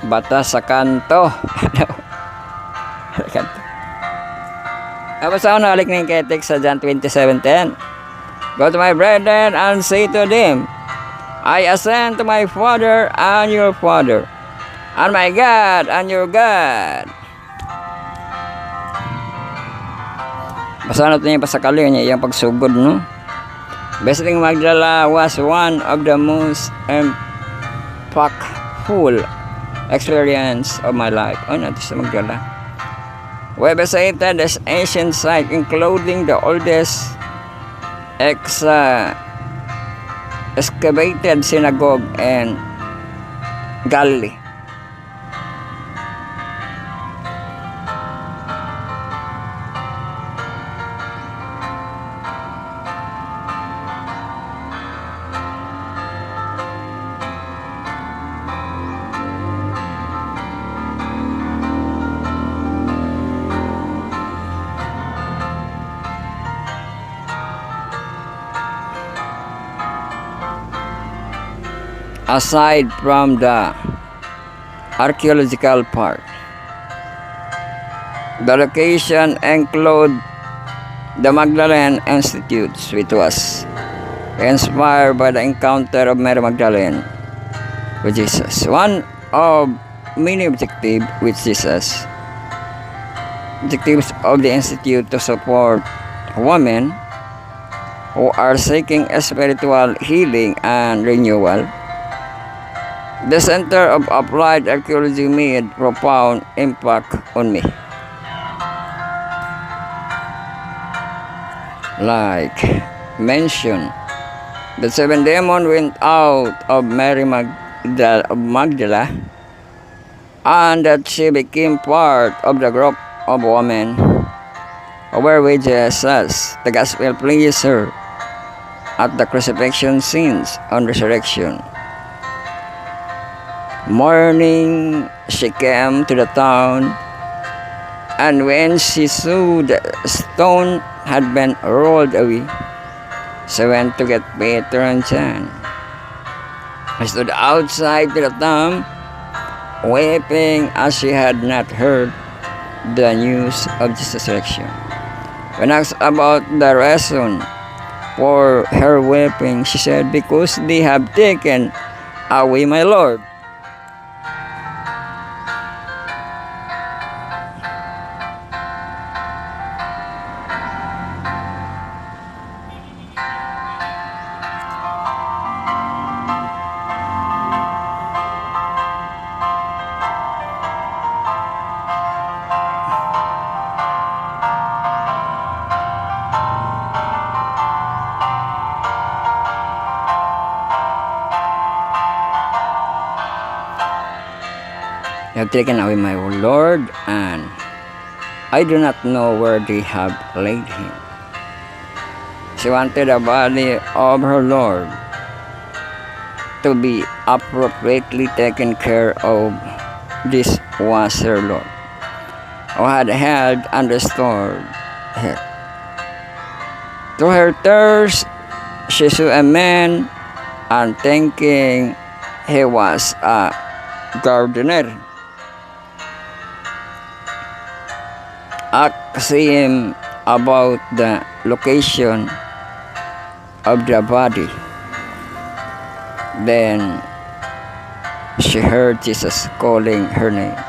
Speaker 1: batas sa kanto. Apa sa alik ning ketek sa John 27:10. Go to my brethren and say to them, I ascend to my Father and your Father, and my God and your God. Basta natin yung pasakali niya, yung pagsugod, no? Visiting Magdala was one of the most impactful experience of my life. Natin sa Magdala. We visited this ancient site, including the oldest excavated synagogue in Galilee. Aside from the archaeological part, The location include the Magdalene Institutes, which was inspired by the encounter of Mary Magdalene with Jesus. One of many objectives with Jesus. Objectives of the Institute to support women who are seeking spiritual healing and renewal. The Center of Applied Archaeology made profound impact on me. Like mentioned, the 7 demons went out of Mary Magdala, and that she became part of the group of women who were with Jesus. The gospel pleased her at the crucifixion scenes on resurrection. Morning, she came to the town, and when she saw the stone had been rolled away, she went to get Peter and John. I stood outside the tomb, weeping, as she had not heard the news of Jesus' resurrection. When asked about the reason for her weeping, she said, "Because they have taken away my Lord." "They have taken away my Lord, and I do not know where they have laid him." She wanted the body of her Lord to be appropriately taken care of. This was her Lord, who had held and restored her. To her tears, she saw a man, and thinking he was a gardener, asked him about the location of the body. Then she heard Jesus calling her name,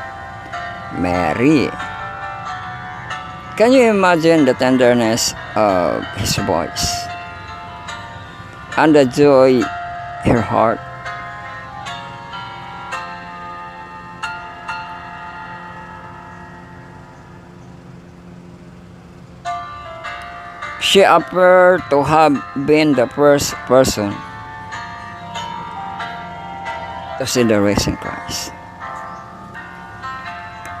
Speaker 1: Mary. Can you imagine the tenderness of his voice and the joy in her heart? She appeared to have been the first person to see the risen Christ.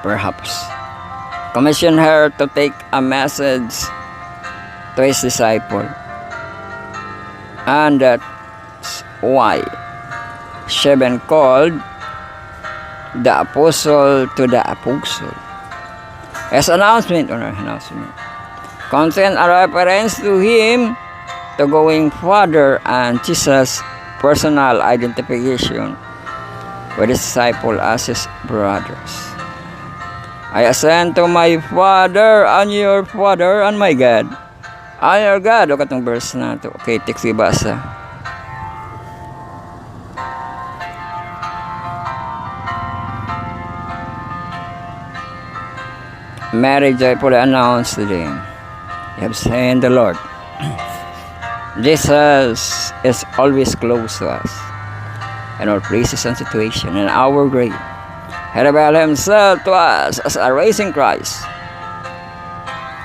Speaker 1: Perhaps commissioned her to take a message to his disciple, and that's why she been called the apostle to the apostle. As announcement on her announcement contain a reference to him to going further, and Jesus' personal identification with his disciple as his brothers. "I ascend to my Father and your Father and my God and your God." O katong verse na to. Okay, text ibasa. Mary joyfully announced to them, "You have seen the Lord." Jesus is always close to us in our places and situation, in our grave. He revealed himself to us as a risen Christ,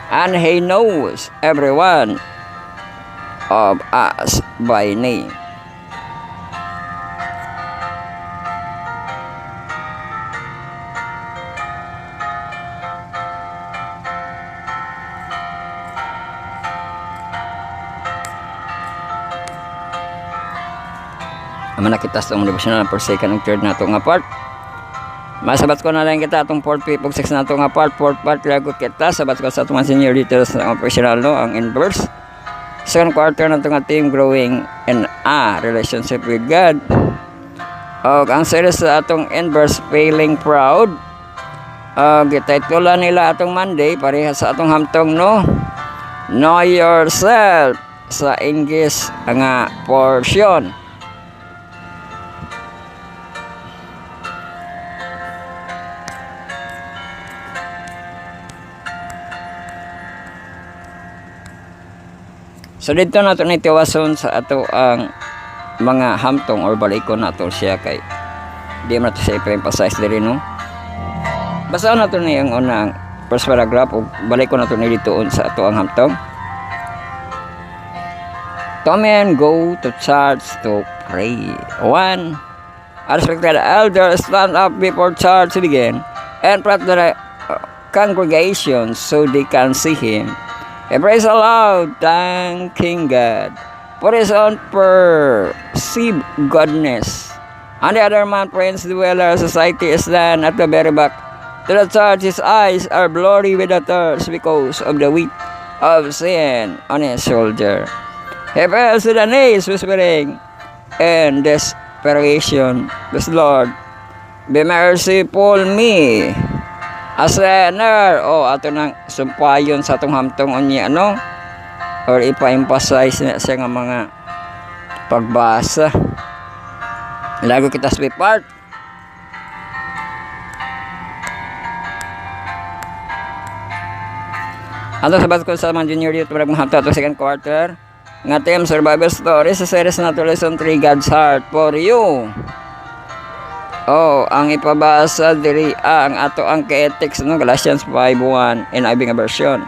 Speaker 1: and he knows every one of us by name. Naman nakita sa itong devotional for second and third na ito nga part. Masabat ko na lang kita itong 4th, 5th, 6th na ito nga part. 4th part, lagot kita. Sabat ko sa itong senior details na operational no, ang inverse. Second quarter na ito nga team growing in a relationship with God. O ang series sa itong inverse, failing proud. gititulan nila atong Monday parehas sa atong hamtong no. Know yourself sa English nga portion. So dito nato ni tiwason sa ato ang mga hamtong or balikon nato siya kay di man nato siya i-emphasize diri no. Basta nato ni ang unang first paragraph ug balikon nato ni dito sa ato ang hamtong. Come and go to church to pray. 1. A respected elder stand up before church begin and pray to the congregation so they can see him. He prays aloud, thanking God for his own perceived goodness. On the other man, Prince Dweller Society is then at the very back. To the church, his eyes are blurry with the thirst because of the weight of sin on his shoulder. He fell to the knees, whispering in desperation, "This Lord, be merciful me, a sinner." O ato nang sumpayon sa atong hamtong unya no, or ipa-emphasize na siya nga mga pagbasa. Lago kita sa part. Ato sabat ko sa mga junior youth para mahamto ato second quarter nga team survival story sa series na to lesson 3 God's heart for you. Ang ipabasa diri ang ato ang ethics no, Galatians 5:1 in NIV nga version.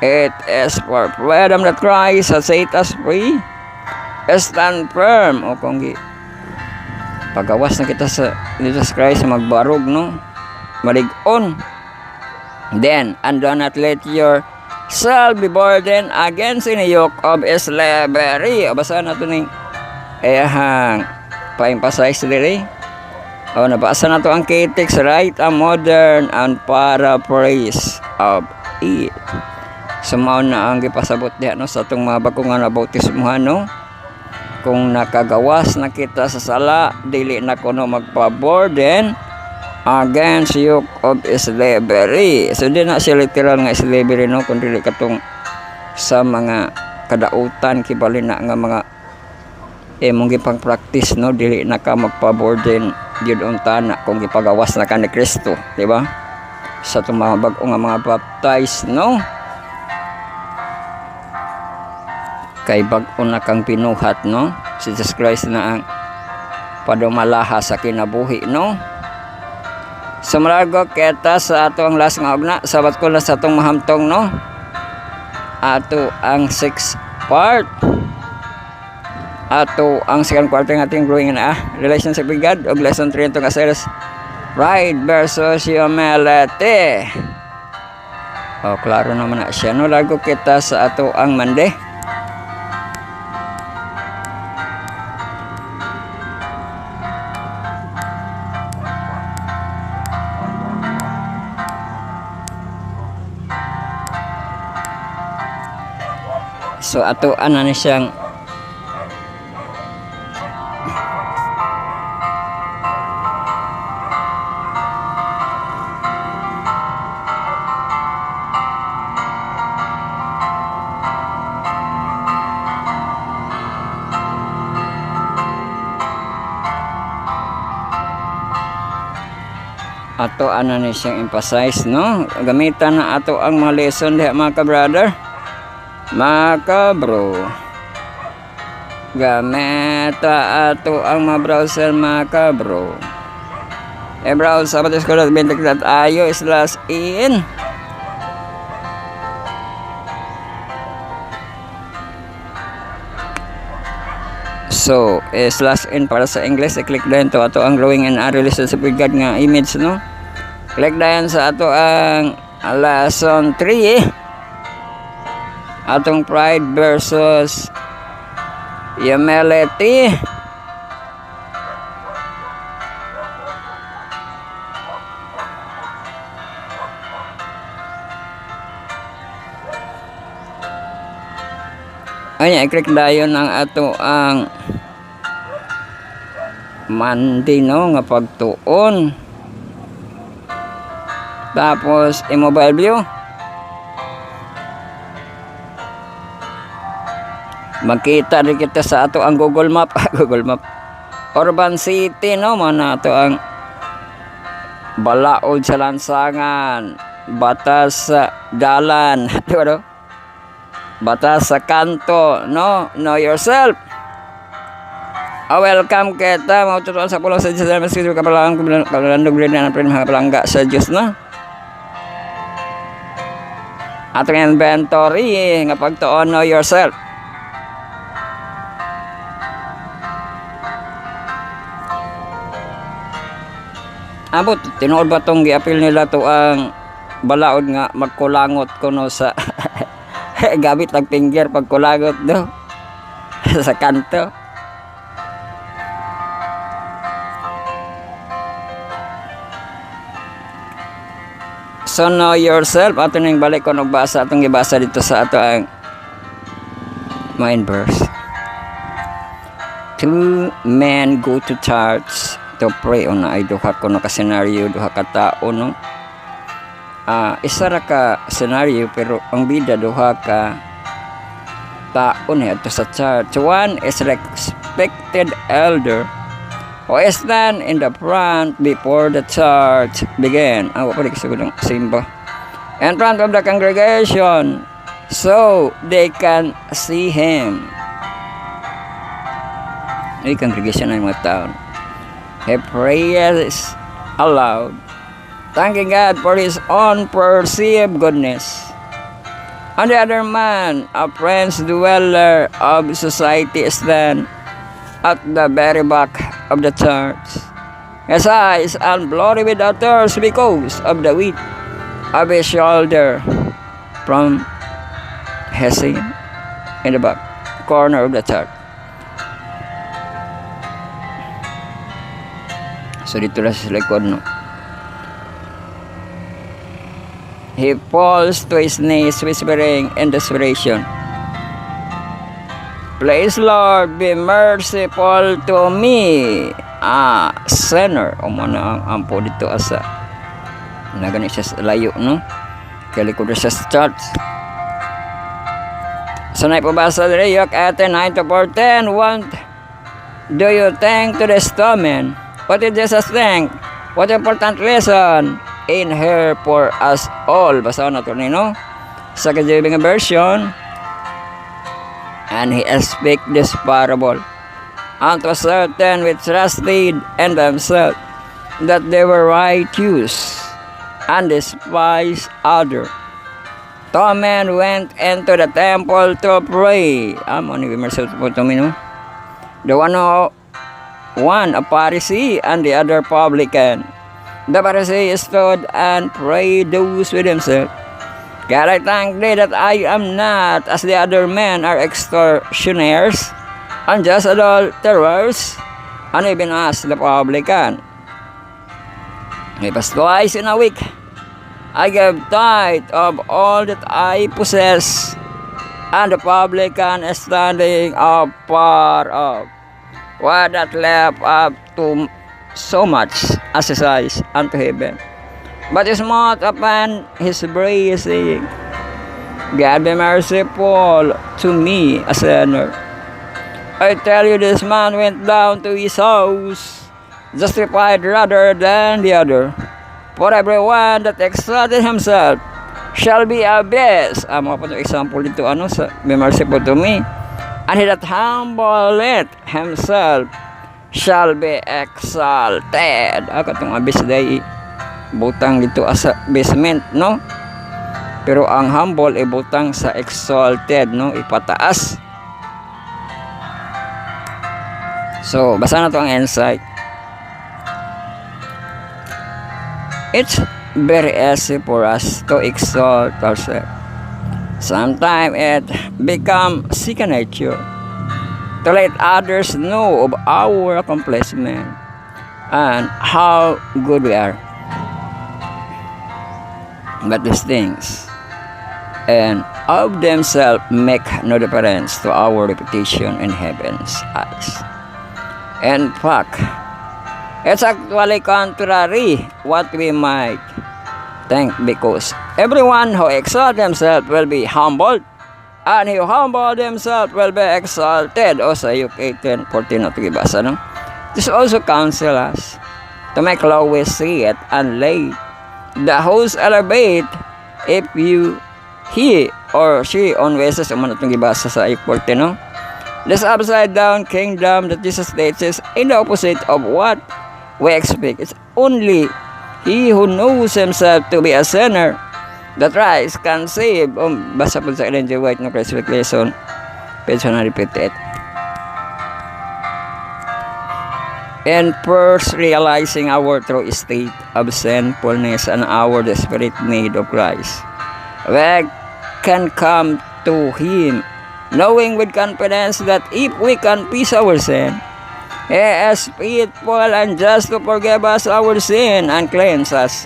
Speaker 1: It is for freedom that Christ has set us free. Stand firm. O kung pagawas na kita sa Jesus Christ magbarog no, malig-on. Then, and do not let yourself be burdened against in a yoke of slavery. O basa na ito ni pa-emphasize diri. Nabasa na ito ang critics, right? A modern and paraphrase of it. Sumaw na ang gipasabot diha no, sa itong mga bagong nga nabautismuhan no. Kung nakagawas na kita sa sala, dili na kuno magpa-burden against yoke of slavery. So di na siya literal nga slavery no, kundi katong sa mga kadautan kibali na nga mga mong gipang practice no, dili na ka magpa-burden gyud unta na kung gipagawas na ka ni Kristo, di ba? Sa itong mga bag-o nga mga baptized no, kay bag-o na kang pinuhat no, si Jesus Christ na ang padumalaha sa kinabuhi no. Sumrago kita sa ato ang last nga ugna, sabat ko na sa atong mahamtong no, ato ang 6th part, ato ang second quarter ng ating growing na relationship with God, og lesson 3 itong series pride versus humility. Klaro naman na siya no. Lago kita sa ato ang Monday. So ato ana ni siyang siyang emphasize no. Gamitan na ato ang mga lesson diha mga ka-brother, mga ka-bro. Gameta ato ang mga browser mga ka-bro. Browse sa patis ko na bintik.ayo /in. So, /in para sa English, i-click din to ato ang growing and relationship with God nga image no. Click din sa ato ang lesson 3 atong pride versus humility. I-click dayon ang ato ang Monday no nga pagtuon. Tapos, i-mobile view. Magkita rin kita sa ato ang Google Map. Google Map. Urban City, no? Mana ato ang balaod sa lansangan. Batas sa dalan. Diba, no? Batas sa kanto, no? Know yourself. Welcome kita. Maututuan sa pulang sa Diyos. Maski kapalang kalandog rin na mga palangga sa Diyos, no? Atong inventory, nga pagtuon, know yourself. Abot, tinuod ba tong giapil nila to ang balaod nga magkulangot kuno sa gamit ang finger pagkulangot do sa kanto. So know yourself. Ato nang balik ko nagbasa atong gibasa dito sa ato ang main verse. Two men go to church to pray on ay duha ko no ka senaryo, duha ka tao, no. Isa ra ka senaryo pero ang bida duha ka tao ni ato sa church. One is respected elder who stand in the front before the church begin. Wa pa siguro ng simba. In front of the congregation so they can see him. Ay congregation ay mga tao. He prays aloud, thanking God for his unperceived goodness. On the other man, a prince dweller of society stand at the very back of the church. His eyes are bloody with tears because of the weight of his shoulder from his sin in the back corner of the church. So dito na sa likod, no. He falls to his knees whispering in desperation, "Please Lord, be merciful to me, a sinner." O mana ang ampo dito asa nagani siya sa layo, no. Kaya likod siya sa church. So naipabasa diri Yok 9:4-10. What do you think to this man? What did Jesus think? What important lesson in here for us all? Basa na ito nino sa KJV version. And he spake this parable unto certain which trusted in themselves that they were righteous and despised other. Two men went into the temple to pray. Ano ni Merced po ito mino? The one a Pharisee and the other publican. The Pharisee stood and prayed thus with himself, God, I thank thee that I am not as the other men are extortioners, unjust adulterers, and even as the publican. If twice in a week I give tithe of all that I possess, and the publican is standing afar off, what that left up to so much as his eyes unto heaven. But he smote upon his breast, saying, God be merciful to me, a sinner. I tell you, this man went down to his house justified rather than the other. For everyone that exalted himself shall be abased. Mga po example dito, sa be merciful to me. And he that humbleth himself shall be exalted. Katong abis day butang dito sa basement, no? Pero ang humble ay butang sa exalted, no? Ipataas. So, basa na to ang insight. It's very easy for us to exalt ourselves. Sometimes it becomes second nature to let others know of our accomplishment and how good we are. But these things and of themselves make no difference to our reputation in heaven's eyes. In fact, it's actually contrary what we might think, because everyone who exalts himself will be humbled, and he who humble himself will be exalted. O sa Luke 18:14 na tigibasa, no? This also counsel us to make lowly seat and lay the host elevate if he or she on wishes umano itong gibasa sa Luke 14, no? This upside down kingdom that Jesus states is in the opposite of what we expect. It's only he who knows himself to be a sinner that Christ can save. Basa po sa Ellen G. White no Christ Lesson, page 158. And first realizing our true state of sinfulness and our desperate need of Christ, we can come to Him, knowing with confidence that if we confess our sin, He is faithful and just to forgive us our sin and cleanse us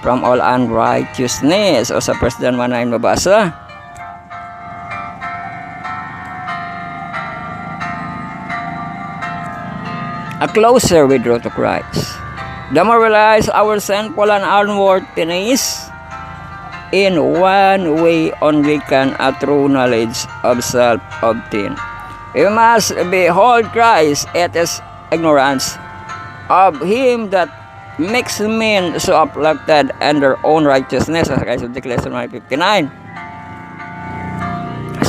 Speaker 1: from all unrighteousness. O sa 1 John 1:9 mabasa. A closer we draw to Christ, the more we realize our sinful and unworthiness. In one way only can a true knowledge of self obtain. We must behold Christ at His ignorance of Him that makes men so afflicted in their own righteousness, as Christ declares in 1:59.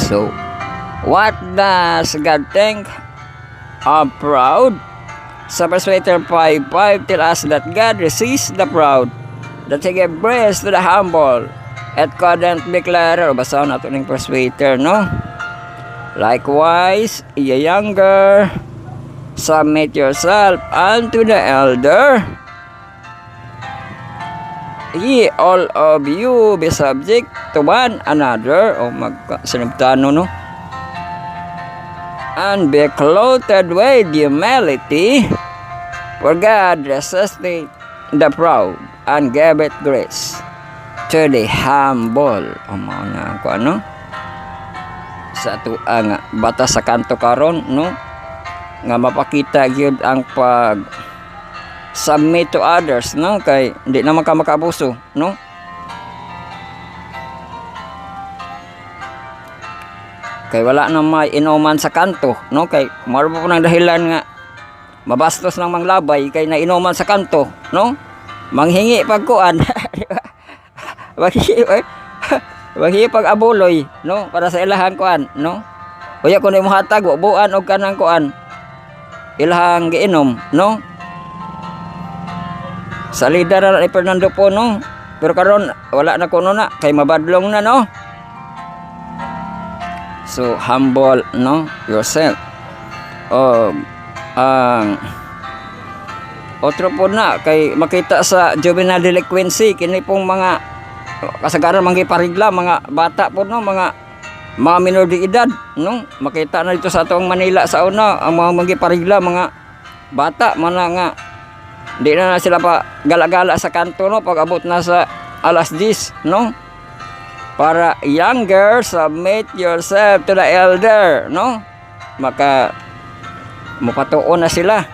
Speaker 1: So, what does God think of proud? Sa Persuader 5:5 tell us that God resists the proud, that He gives grace to the humble. At couldn't be clearer. Basahin natin ng Persuader, no? Likewise, ye younger, submit yourself unto the elder. Ye all of you be subject to one another. O magkasinagtano, no? And be clothed with humility, for God resists the proud and giveth grace to the humble. O na ko ano? Sa ito ang batas sa kanto karon, no? Nga mapakita gyud ang pag submit to others, no? Kay hindi naman ka makaabuso, no? Kay wala na may inuman sa kanto, no? Kay maro po nang dahilan nga mabastos ng manglabay kay nainuman sa kanto, no? Manghingi pagkuan. Wagi pag abuloy, no, para sa ilahang kuan, no. Kuya kun imo hatag buan og kanang kuan, ilahang giinom, no. Sa leader ni Fernando po, no. Pero karon wala na kuno na kay mabadlong na, no. So humble, no, yourself. Otro po na kay makita sa juvenile delinquency kini pong mga kasagaran manggiparigla mga bata po, no, mga minor de edad, no. Makita na dito sa atong Manila sa una ang mga manggiparigla mga bata mana nga di na sila pa gala-gala sa kanto, no, pag abot na sa alas 10, no. Para younger, submit yourself to the elder, no. Maka mupatuon na sila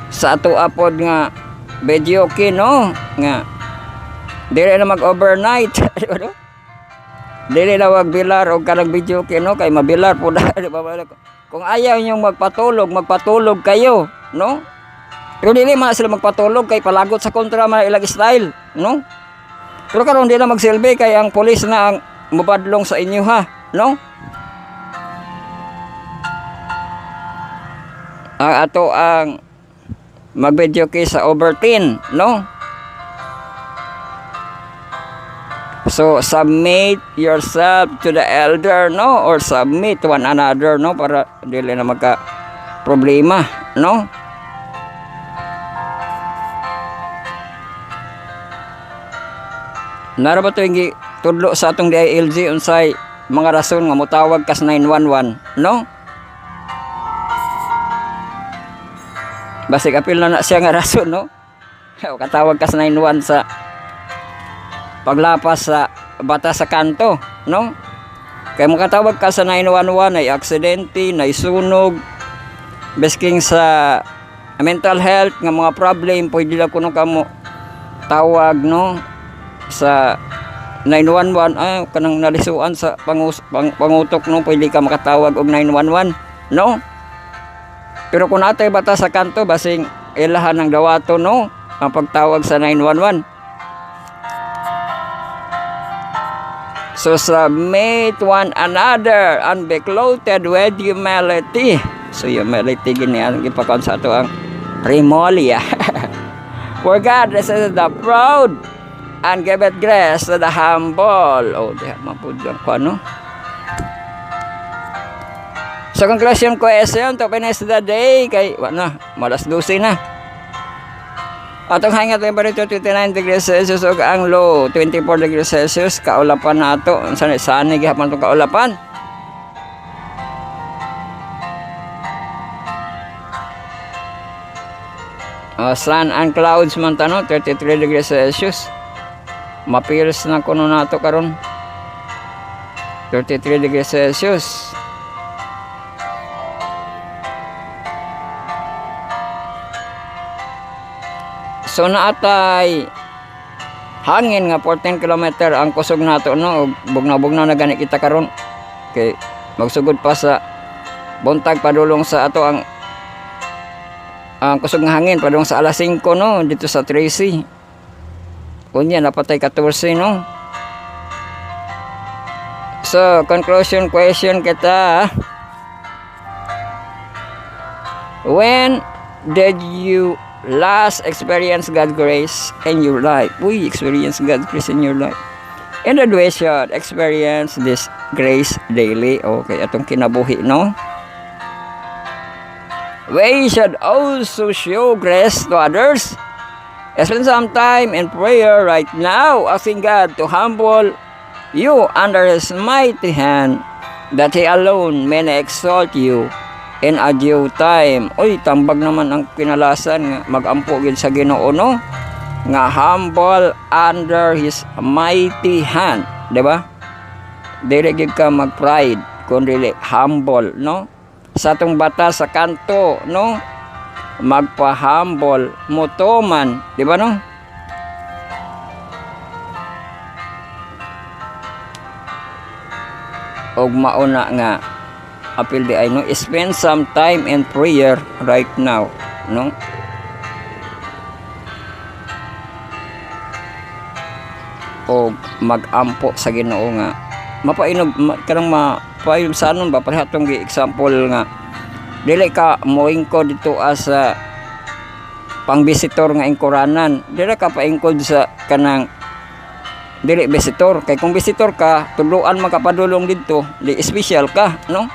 Speaker 1: sa ato apod nga video okay, no, nga dili na mag-overnight. Dili na magbilar o kanang video kino kay mabilar po na. Kung ayaw nyo magpatulog kayo, no? Pero dili man sila magpatulog kay palagot sa kontra man ilang style, no? Pero karon di na magsilbi kay ang pulis na ang mubadlong sa inyo, ha, no? Ato ang mag-video kay sa over 10, no? So submit yourself to the elder, no, or submit to one another, no, para dili na magka problema, no. Nara ba to yung tudlo sa atong DILG unsay mga rason nga motawag kas 911, no. Basig apil na siya nga rason, no. Katawag kas 911 sa paglapas sa batas sa kanto, no. Kaya makatawag ka sa 911 ay aksidente, na isunog, basking sa mental health nga mga problem, pwede lang kuno kamo makatawag no sa 911 ay kanang nalisuan sa pangutok no, pwede ka makatawag og 911 no. Pero kung natay bata sa kanto basing ilahan ng dawato no ang pagtawag sa 911. So submit one another and be clothed with humility. So humility gini ang ipakaon sa ato ang Remolia. For God resists the proud and giveth grace to the humble. Oh, diha mapudlang ko ano. So conclusion question to finish the day kay wala malas 12 na. Atong high temperature 29 degrees Celsius ug ang low 24 degrees Celsius. Kaulapan na ato sani gihapon tong kaulapan. Sun and clouds man tano 33 degrees Celsius. Mapilis na kuno nato karon 33 degrees Celsius. So naatay hangin nga 14 km ang kusog nato no, bugnaw-bugnaw na gani kita karon. Kay magsugod pa sa buntag padulong sa ato ang kusog nga hangin padulong sa alas 5 no dito sa Tracy. Unya napatay 14 no. So conclusion question kita. When did you last experience God's grace in your life? We experience God's grace in your life. And then we should experience this grace daily. Okay, atong kinabuhi, no? We should also show grace to others. Spend some time in prayer right now, asking God to humble you under His mighty hand, that He alone may exalt you in a due time. Uy, tambag naman ang pinalasan nga magampo gid sa Ginoo no, nga humble under His mighty hand, di ba? Dili gid ka mag-pride kundi humble no. Sa atong bata sa kanto no, magpa-humble mutuman, di ba no? Og mauna nga apil di ay no, spend some time in prayer right now no. O magampo sa Ginoo nga mapainog kanang mapainom sa anon ba parehatong example nga dili ka moingkod dito as pang visitor nga ingkuranan, dili ka paingkod sa kanang dili visitor. Kay kung visitor ka tuluan makapadulong dito di special ka no.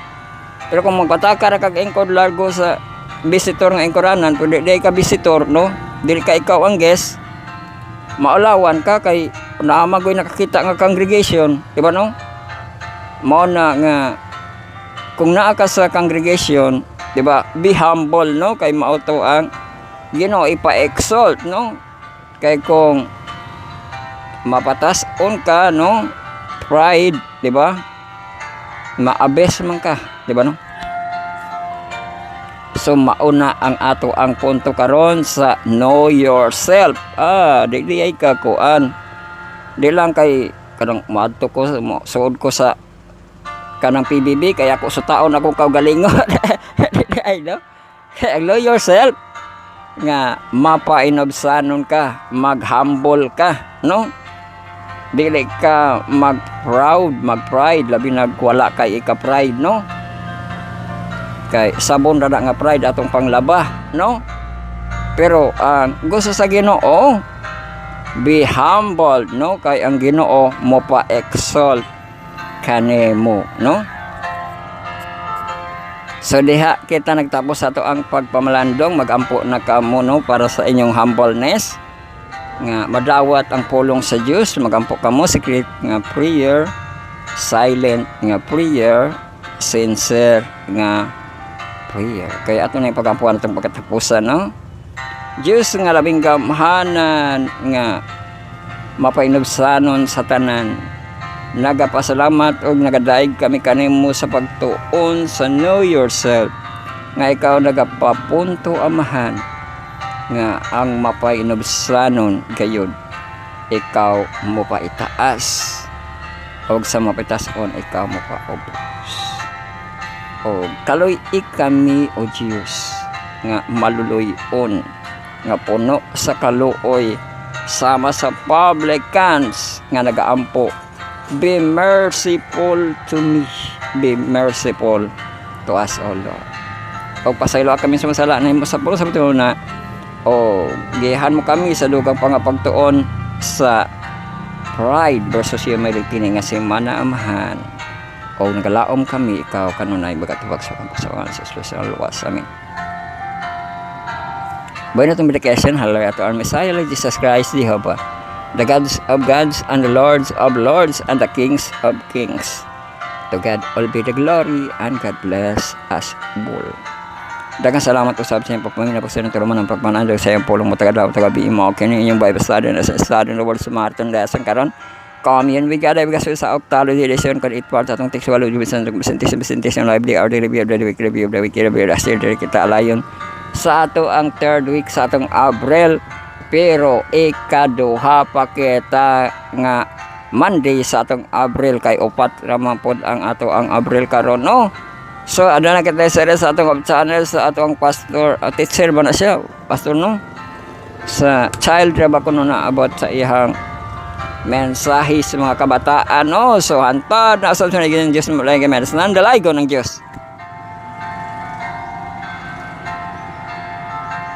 Speaker 1: Pero kung magpataka ra kag ingkod largo sa visitor nga ingkuranan, pwede di ka visitor no, dili ka ikaw ang guest, maulawan ka kay naamagoy nakakita nga congregation, di ba no? Mao na nga kung naa ka sa congregation, di ba, be humble no, kay mao to ang Ginoo ipa-exalt no. Kay kung mapatas-on ka no, pride, di ba, maabes man ka, di ba no? So mauna ang ato ang punto karon sa know yourself. Di ay ka kuan. Di lang kay kanang madto ko suod ko sa kanang PBB kaya ako sa taon ako kaugalingon. Di ay no. Know yourself nga mapainobsanon ka, mag-humble ka, no? Dili ka mag-pride, labi nagwala kay ika-pride, no? Kay sabon ra nga pride atong panglaba, no? Pero ang gusto sa Ginoo, be humble, no? Kay ang Ginoo mo pa-exalt kanimo, no? So diha kita nagtapos ato ang pagpamalandong, magampo na kamo no para sa inyong humbleness nga madawat ang pulong sa Dios, magampo kamo secret nga prayer, silent nga prayer, sincere nga prayer. Kaya ato na yung pagampuan itong pagkatapusan no. Diyos nga labing gamhanan nga mapainubsanon sa tanan, nagapasalamat og nagadaig kami kanimo sa pagtuon sa know yourself nga ikaw nagapapunto amahan nga ang mapainubsanon gayud ikaw mo pa itaas. Og sa mapitason, ikaw mo pa ubos. O kaloy ikami o Diyos nga maluluyon, nga puno sa kaluoy, sama sa publicans nga nagaampo. Be merciful to me. Be merciful to us, O Lord. O pasaylo kami sa masala na sa puno sa patuloy na o gihan mo kami sa dugang pangapagtuon sa pride versus humility nga si mana amahan. O nagalaom kami, ikaw kanunay magatubag sa pagkasawan sa special luwas. Amen. Buhay na itong medication, hallelujah to our Messiah, Lord Jesus Christ, Jehovah, the gods of gods and the lords of lords and the kings of kings. To God all be the glory and God bless us all. Daghang salamat usab sa iyong pagpamina po sa inyong tuluman ng pagpanandog sa iyong pulong mo taga-daw taga-biin mo. Kini inyong Bible study na sa study in the world sa marathon lesson karon. Commune with God ay bigas sa Octalo edition kon 8 part atong textual division presentation live the hourly review of the week review of the week review last year kita alayon sa ato ang third week sa atong Abril, pero ikaduha pa kita nga Monday sa atong Abril kay upat ramang pod ang ato ang Abril karon, no? So ada na kita sa atong channel sa atong pastor, teacher ba na siya, pastor, no? Sa child ra ba kuno na about sa iyang mensahe sa mga kabataan, no? So hantad na sa tunay ng Diyos mo lang gamit sa nandalay ko ng Diyos.